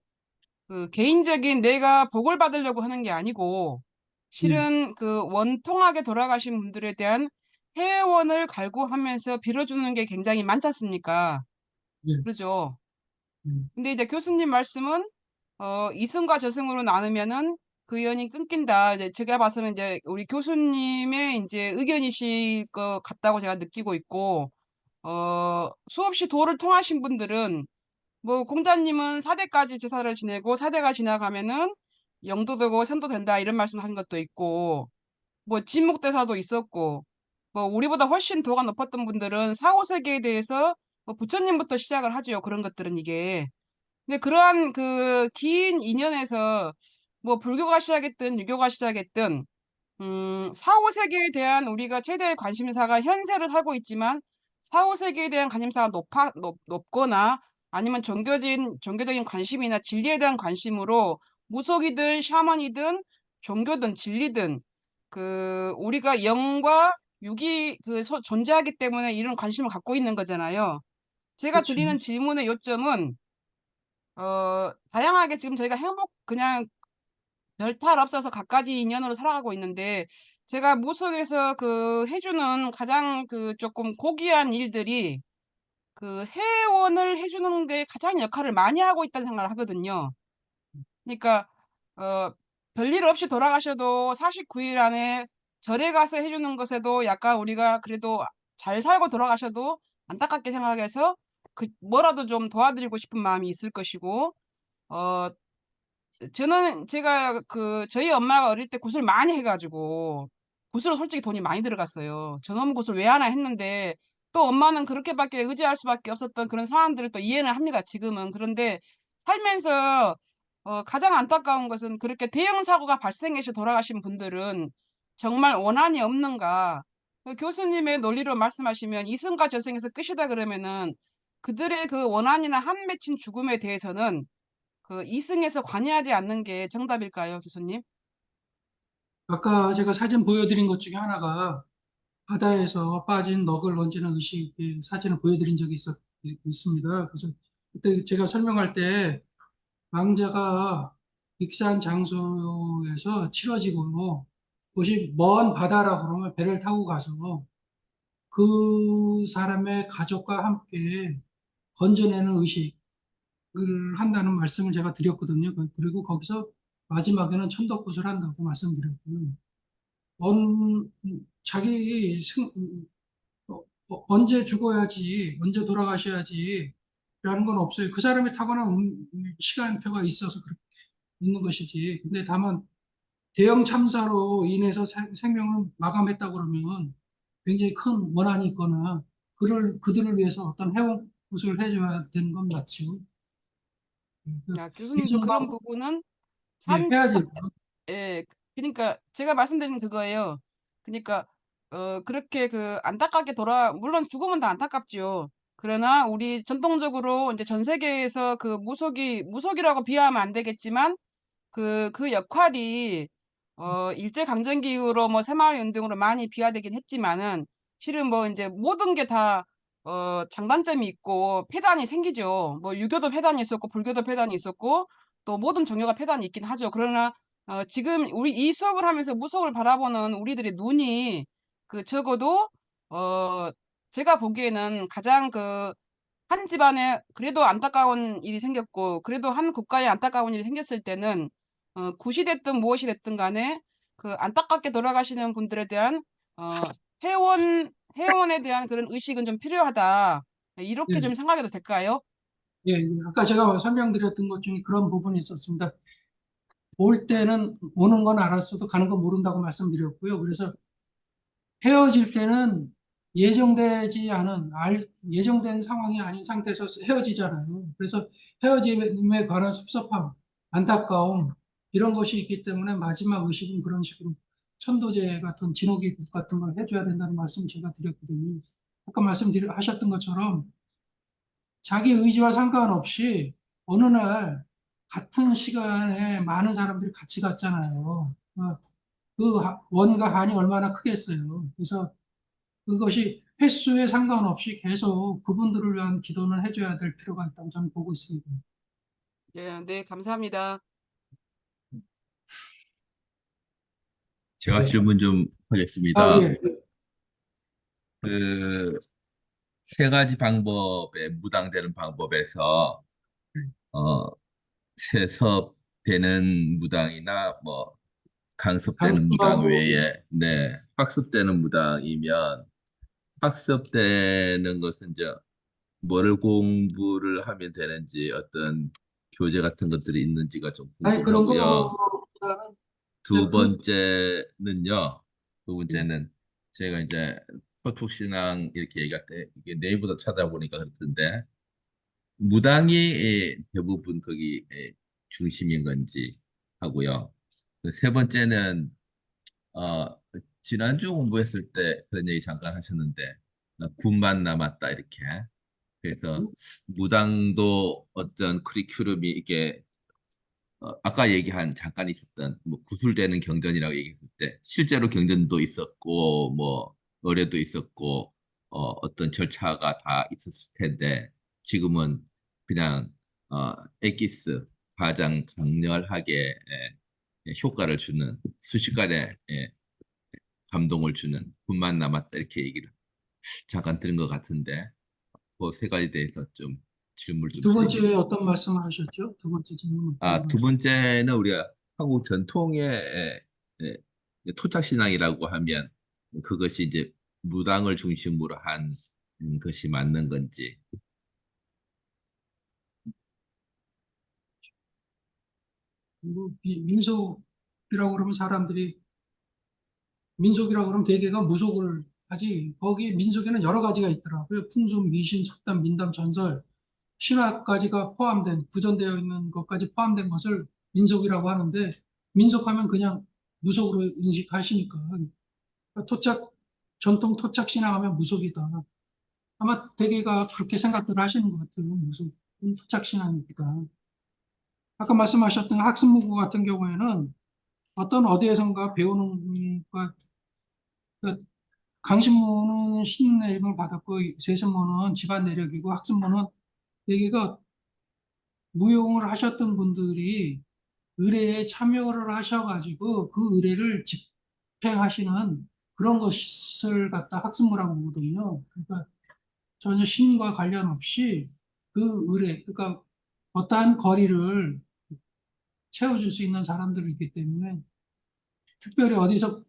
개인적인 내가 복을 받으려고 하는 게 아니고 예, 실은 그 원통하게 돌아가신 분들에 대한 회원을 갈구하면서 빌어주는 게 굉장히 많지 않습니까? 예, 그러죠. 음, 근데 이제 교수님 말씀은 이승과 저승으로 나누면은 그 연이 끊긴다. 이제 제가 봐서는 이제 우리 교수님의 이제 의견이실 것 같다고 제가 느끼고 있고 수없이 도를 통하신 분들은 뭐 공자님은 4대까지 제사를 지내고 4대가 지나가면은 영도 되고 산도 된다 이런 말씀하신 것도 있고 뭐 진목대사도 있었고 뭐 우리보다 훨씬 도가 높았던 분들은 4, 5세기에 대해서 뭐 부처님부터 시작을 하죠. 그런 것들은 이게. 근데 그러한 그 긴 인연에서 뭐 불교가 시작했든 유교가 시작했든 4, 5세기에 대한 우리가 최대의 관심사가 현세를 살고 있지만 4, 5세기에 대한 관심사가 높거나 아니면 종교적인 관심이나 진리에 대한 관심으로 무속이든 샤먼이든 종교든 진리든 그 우리가 영과 육이 존재하기 때문에 이런 관심을 갖고 있는 거잖아요. 제가 그렇죠. 드리는 질문의 요점은 다양하게 지금 저희가 그냥 별 탈 없어서 갖가지 인연으로 살아가고 있는데 제가 무속에서 그 해주는 가장 그 조금 고귀한 일들이 그 회원을 해주는 게 가장 역할을 많이 하고 있다는 생각을 하거든요. 그러니까 별일 없이 돌아가셔도 49일 안에 절에 가서 해주는 것에도 약간 우리가 그래도 잘 살고 돌아가셔도 안타깝게 생각해서 그 뭐라도 좀 도와드리고 싶은 마음이 있을 것이고, 어 저는 제가 그 저희 엄마가 어릴 때 굿을 많이 해가지고 굿으로 솔직히 돈이 많이 들어갔어요. 저놈 굿을 왜 하나 했는데 또 엄마는 그렇게밖에 의지할 수밖에 없었던 그런 상황들을 또 이해는 합니다. 지금은. 그런데 살면서 가장 안타까운 것은 그렇게 대형 사고가 발생해서 돌아가신 분들은 정말 원한이 없는가? 교수님의 논리로 말씀하시면 이승과 저승에서 끝이다 그러면은 그들의 그 원한이나 한 맺힌 죽음에 대해서는 그 이승에서 관여하지 않는 게 정답일까요, 교수님? 아까 제가 사진 보여드린 것 중에 하나가 바다에서 빠진 넋을 얹는 의식의 사진을 보여드린 적이 있습니다. 그래서 그때 제가 설명할 때 망자가 익산 장소에서 치러지고 그것이 먼 바다라고 그러면 배를 타고 가서 그 사람의 가족과 함께 건져내는 의식을 한다는 말씀을 제가 드렸거든요. 그리고 거기서 마지막에는 천덕굿을 한다고 말씀드렸고요. 자기 언제 죽어야지, 언제 돌아가셔야지, 라는 건 없어요. 그 사람이 타고난 시간표가 있어서 그렇게 있는 것이지. 근데 다만 대형 참사로 인해서 생명을 마감했다 그러면 굉장히 큰 원한이 있거나 그들을 위해서 어떤 해원굿을 해줘야 되는 건 맞죠. 교수님도 이중간, 그런 부분은 예, 산, 해야지. 예, 그러니까 제가 말씀드린 그거예요. 그러니까 그렇게 그 안타깝게 물론 죽으면 다 안타깝지요. 그러나 우리 전통적으로 이제 전 세계에서 그 무속이라고 비하하면 안 되겠지만 그 역할이 일제강점기 이후로 뭐 새마을운동으로 많이 비화되긴 했지만은 실은 뭐 이제 모든 게 다 장단점이 있고 폐단이 생기죠. 뭐 유교도 폐단이 있었고 불교도 폐단이 있었고 또 모든 종교가 폐단이 있긴 하죠. 그러나 지금 우리 이 수업을 하면서 무속을 바라보는 우리들의 눈이 그 적어도 어 제가 보기에는 가장 그 한 집안에 그래도 안타까운 일이 생겼고 그래도 한 국가에 안타까운 일이 생겼을 때는 굿이 됐든 무엇이 됐든 간에 그 안타깝게 돌아가시는 분들에 대한 어 회원에 대한 그런 의식은 좀 필요하다. 네, 이렇게 예, 좀 생각해도 될까요? 예, 예. 아까 제가 설명드렸던 것 중에 그런 부분이 있었습니다. 올 때는 오는 건 알았어도 가는 건 모른다고 말씀드렸고요. 그래서 헤어질 때는 예정된 상황이 아닌 상태에서 헤어지잖아요. 그래서 헤어짐에 관한 섭섭함, 안타까움, 이런 것이 있기 때문에 마지막 의식은 그런 식으로 천도제 같은 진호기국 같은 걸 해줘야 된다는 말씀 제가 드렸거든요. 아까 하셨던 것처럼 자기 의지와 상관없이 어느 날 같은 시간에 많은 사람들이 같이 갔잖아요. 그 원과 한이 얼마나 크겠어요. 그래서 그것이 횟수에 상관없이 계속 그분들을 위한 기도는 해줘야 될 필요가 있다고 저는 보고 있습니다. 예, 네, 감사합니다. 제가 질문 좀 아, 하겠습니다. 예. 그 세 가지 방법에 무당되는 방법에서 어 세섭되는 무당이나 뭐 강습되는 무당 강수하고, 외에 네 학습되는 무당이면 학습되는 것은 이제 뭐를 공부를 하면 되는지 어떤 교재 같은 것들이 있는지가 좀 아니, 그런 궁금하고요. 거보다는, 두 그, 번째는요. 두 번째는 제가 이제 토속신앙 이렇게 얘기할 때 이게 네이버도 찾아보니까 그렇던데 무당이 대부분 거기 중심인 건지 하고요. 그세 번째는 어, 지난주 공부했을 때 그런 얘기 잠깐 하셨는데 군만 남았다 이렇게. 그래서 무당도 어떤 커리큘럼이 이게 아까 얘기한 잠깐 있었던 뭐 구술되는 경전이라고 얘기했을 때 실제로 경전도 있었고 뭐 의례도 있었고 어떤 절차가 다 있었을 텐데 지금은 그냥 엑기스 가장 강렬하게 효과를 주는 순식간에 감동을 주는 군만 남았다 이렇게 얘기를 잠깐 들은 것 같은데 그 세 가지 대해서 좀 질문을 좀 두 드리고 번째 어떤 말씀을 하셨죠? 두 번째 질문 어떤 두 말씀? 번째는 우리가 한국 전통의 토착 신앙이라고 하면 그것이 이제 무당을 중심으로 한 것이 맞는 건지. 그리고 민속이라고 그러면 사람들이 민속이라고 그러면 대개가 무속을 하지. 거기 민속에는 여러 가지가 있더라고요. 풍습, 미신, 속담, 민담, 전설, 신화까지가 포함된 구전되어 있는 것까지 포함된 것을 민속이라고 하는데 민속하면 그냥 무속으로 인식하시니까 그러니까 전통 토착 신앙하면 무속이다. 아마 대개가 그렇게 생각들 하시는 것 같아요. 무속은 토착 신앙이니까. 아까 말씀하셨던 학습문고 같은 경우에는 어떤 어디에선가 배우는 것, 그 강신모는 신내림을 받았고 세신모는 집안 내력이고 학습모는 여기가 무용을 하셨던 분들이 의례에 참여를 하셔가지고 그 의례를 집행하시는 그런 것을 갖다 학습모라고 보거든요. 그러니까 전혀 신과 관련 없이 그 의례, 그러니까 어떠한 거리를 채워줄 수 있는 사람들이기 때문에 특별히 어디서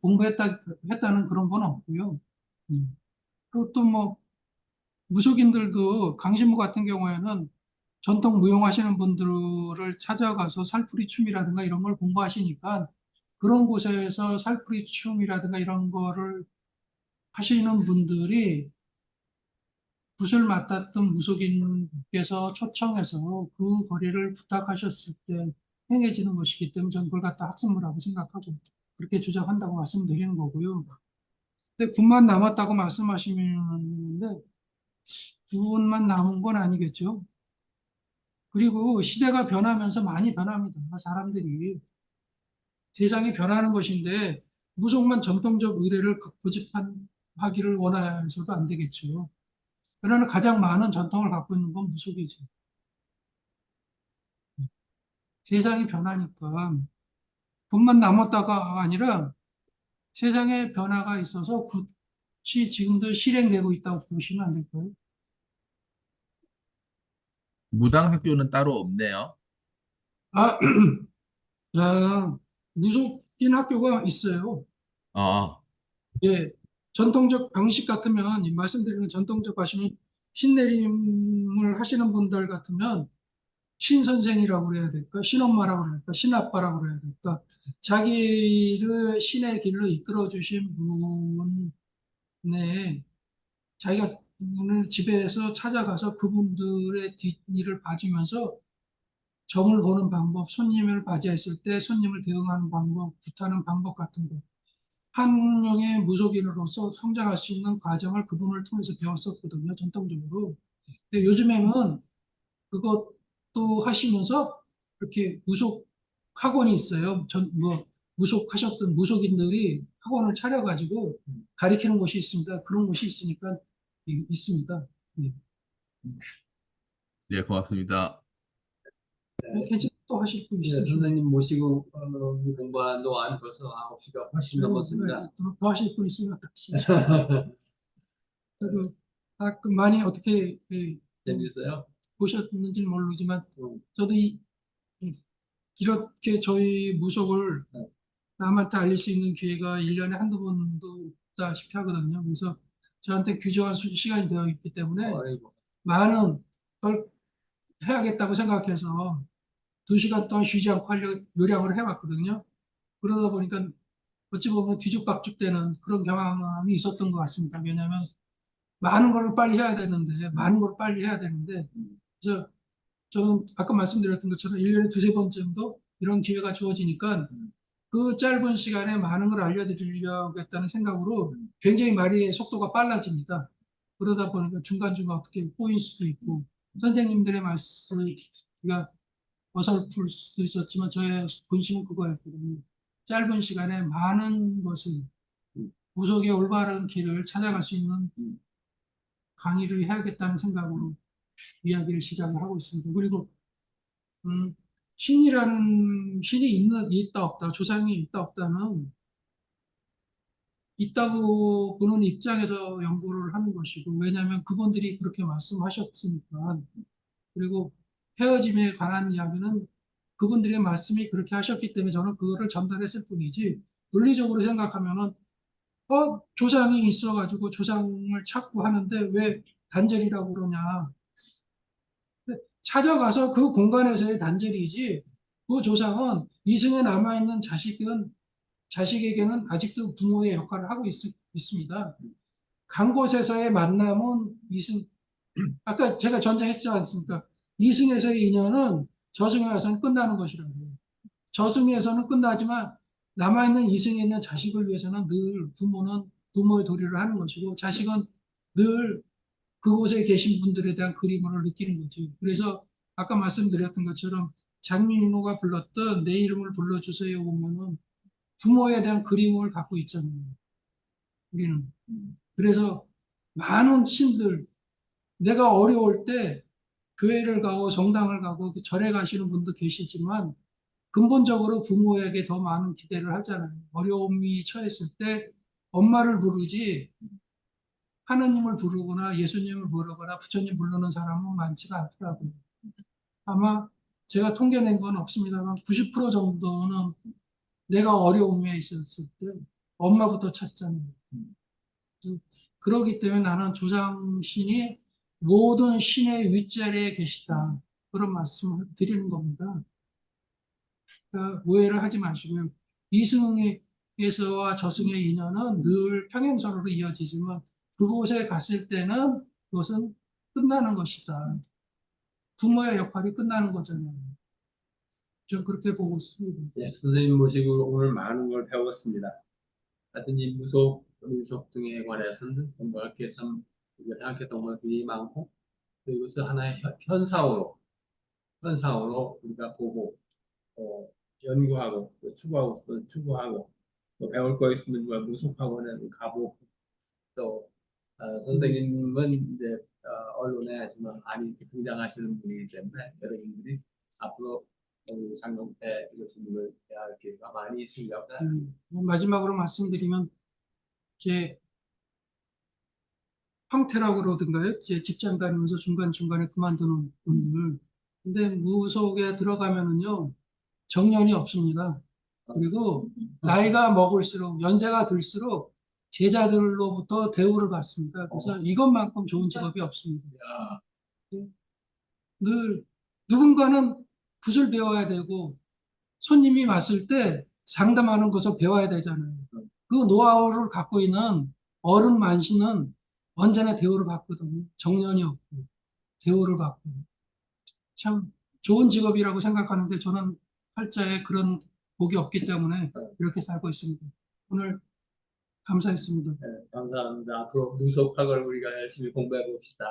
했다는 그런 건 없고요. 그것도 뭐 무속인들도 강신모 같은 경우에는 전통 무용하시는 분들을 찾아가서 살풀이 춤이라든가 이런 걸 공부하시니까 그런 곳에서 살풀이 춤이라든가 이런 거를 하시는 분들이 붓을 맡았던 무속인께서 초청해서 그 거리를 부탁하셨을 때 행해지는 것이기 때문에 저는 그걸 갖다 학습무라고 생각하고 그렇게 주장한다고 말씀드리는 거고요. 근데 군만 남았다고 말씀하시는데 군만 남은 건 아니겠죠. 그리고 시대가 변하면서 많이 변합니다. 사람들이 세상이 변하는 것인데 무속만 전통적 의례를 고집하기를 원해서도 안 되겠죠. 그러나 가장 많은 전통을 갖고 있는 건 무속이죠. 세상이 변하니까 돈만 남았다가 아니라 세상에 변화가 있어서 굳이 지금도 실행되고 있다고 보시면 안 될까요? 무당 학교는 따로 없네요. 아, 무속인 학교가 있어요. 아, 예, 전통적 방식 같으면, 이 말씀드리는 전통적 방식이 신내림을 하시는 분들 같으면 신선생이라고 그래야 될까? 신엄마라고 그래야 될까? 신아빠라고 그래야 될까? 자기를 신의 길로 이끌어 주신 분의 자기가 오늘 집에서 찾아가서 그분들의 뒷일을 봐주면서 점을 보는 방법, 손님을 맞이했을 때 손님을 대응하는 방법, 굿하는 방법 같은 거. 한 명의 무속인으로서 성장할 수 있는 과정을 그분을 통해서 배웠었거든요, 전통적으로. 근데 요즘에는 그것도 하시면서 이렇게 무속 학원이 있어요. 무속하셨던 무속인들이 학원을 차려가지고 가리키는 곳이 있습니다. 그런 곳이 있으니까 있습니다. 네. 네, 고맙습니다. 괜찮 또 하실 분 예, 있으시면 선생님 모시고 공부한 동안 벌써 9시가 훨씬 넘었습니다. 더 하실 분 있으면 하시죠. 저도 가끔 많이 어떻게 재밌어요? 보셨는지는 모르지만 저도 이렇게 저희 무속을 남한테 알릴 수 있는 기회가 1년에 한두 번도 없다시피 하거든요. 그래서 저한테 귀중한 시간이 되어 있기 때문에 아이고. 많은 걸 해야겠다고 생각해서 2시간 동안 쉬지 않고 요량을 해왔거든요. 그러다 보니까 어찌 보면 뒤죽박죽 되는 그런 경향이 있었던 것 같습니다. 왜냐하면 많은 걸 빨리 해야 되는데, 많은 걸 빨리 해야 되는데, 그래서 저는 아까 말씀드렸던 것처럼 1년에 두세 번 정도 이런 기회가 주어지니까 그 짧은 시간에 많은 걸 알려드리려고 했다는 생각으로 굉장히 말의 속도가 빨라집니다. 그러다 보니까 중간중간 어떻게 꼬일 수도 있고, 선생님들의 말씀이 어설플 수도 있었지만 저의 본심은 그거였거든요. 짧은 시간에 많은 것을 무속의 올바른 길을 찾아갈 수 있는 강의를 해야겠다는 생각으로 이야기를 시작을 하고 있습니다. 그리고 신이 있다 없다, 조상이 있다 없다는 있다고 보는 입장에서 연구를 하는 것이고, 왜냐하면 그분들이 그렇게 말씀하셨으니까. 그리고 헤어짐에 관한 이야기는 그분들의 말씀이 그렇게 하셨기 때문에 저는 그거를 전달했을 뿐이지, 논리적으로 생각하면은 조상이 있어가지고 조상을 찾고 하는데 왜 단절이라고 그러냐. 찾아가서 그 공간에서의 단절이지, 그 조상은 이승에 남아있는 자식에게는 아직도 부모의 역할을 하고 있습니다. 간 곳에서의 만남은 아까 제가 전제했지 않습니까? 이승에서의 인연은 저승에 와서는 끝나는 것이라고. 저승에서는 끝나지만 남아있는 이승에 있는 자식을 위해서는 늘 부모는 부모의 도리를 하는 것이고, 자식은 늘 그곳에 계신 분들에 대한 그리움을 느끼는 거죠. 그래서 아까 말씀드렸던 것처럼 장민호가 불렀던 내 이름을 불러주세요 보면은 부모에 대한 그리움을 갖고 있잖아요. 우리는. 그래서 많은 신들, 내가 어려울 때 교회를 가고 정당을 가고 절에 가시는 분도 계시지만 근본적으로 부모에게 더 많은 기대를 하잖아요. 어려움이 처했을 때 엄마를 부르지 하나님을 부르거나 예수님을 부르거나 부처님 부르는 사람은 많지가 않더라고요. 아마 제가 통계낸 건 없습니다만 90% 정도는 내가 어려움에 있었을 때 엄마부터 찾잖아요. 그러기 때문에 나는 조상신이 모든 신의 윗자리에 계시다. 그런 말씀을 드리는 겁니다. 그러니까 오해를 하지 마시고요. 이승에서와 저승의 인연은 늘 평행선으로 이어지지만 그곳에 갔을 때는 그것은 끝나는 것이다. 부모의 역할이 끝나는 거잖아요. 저 그렇게 보고 있습니다. 예, 선생님 모시고 오늘 많은 걸 배웠습니다. 하여튼 이 무속 등에 관해서는 공부할 게 참 우리가 생각했던 것들이 많고, 또 이것을 하나의 현상으로 우리가 보고 연구하고 또 추구하고 또 배울 거 있으면 누가 무속학원에 가보고 또 선생님은 이제 언론에 정말 많이 등장하시는 분이기 때문에 여러분들이 앞으로 우리 장경태 교수님을 대할 기회가 많이 있으리라고 생각합니다. 마지막으로 말씀드리면 이제 황태라고 그러던가요? 이제 직장 다니면서 중간중간에 그만두는 분들. 근데 무속에 들어가면은요, 정년이 없습니다. 그리고 나이가 먹을수록, 연세가 들수록 제자들로부터 대우를 받습니다. 그래서 이것만큼 좋은 직업이 없습니다. 늘 누군가는 굿을 배워야 되고, 손님이 왔을 때 상담하는 것을 배워야 되잖아요. 그 노하우를 갖고 있는 어른 만신은 언제나 대우를 받거든요. 정년이 없고, 대우를 받고. 참 좋은 직업이라고 생각하는데 저는 팔자에 그런 복이 없기 때문에 이렇게 살고 있습니다. 오늘 감사했습니다. 감사합니다. 앞으로 무속학을 우리가 열심히 공부해 봅시다.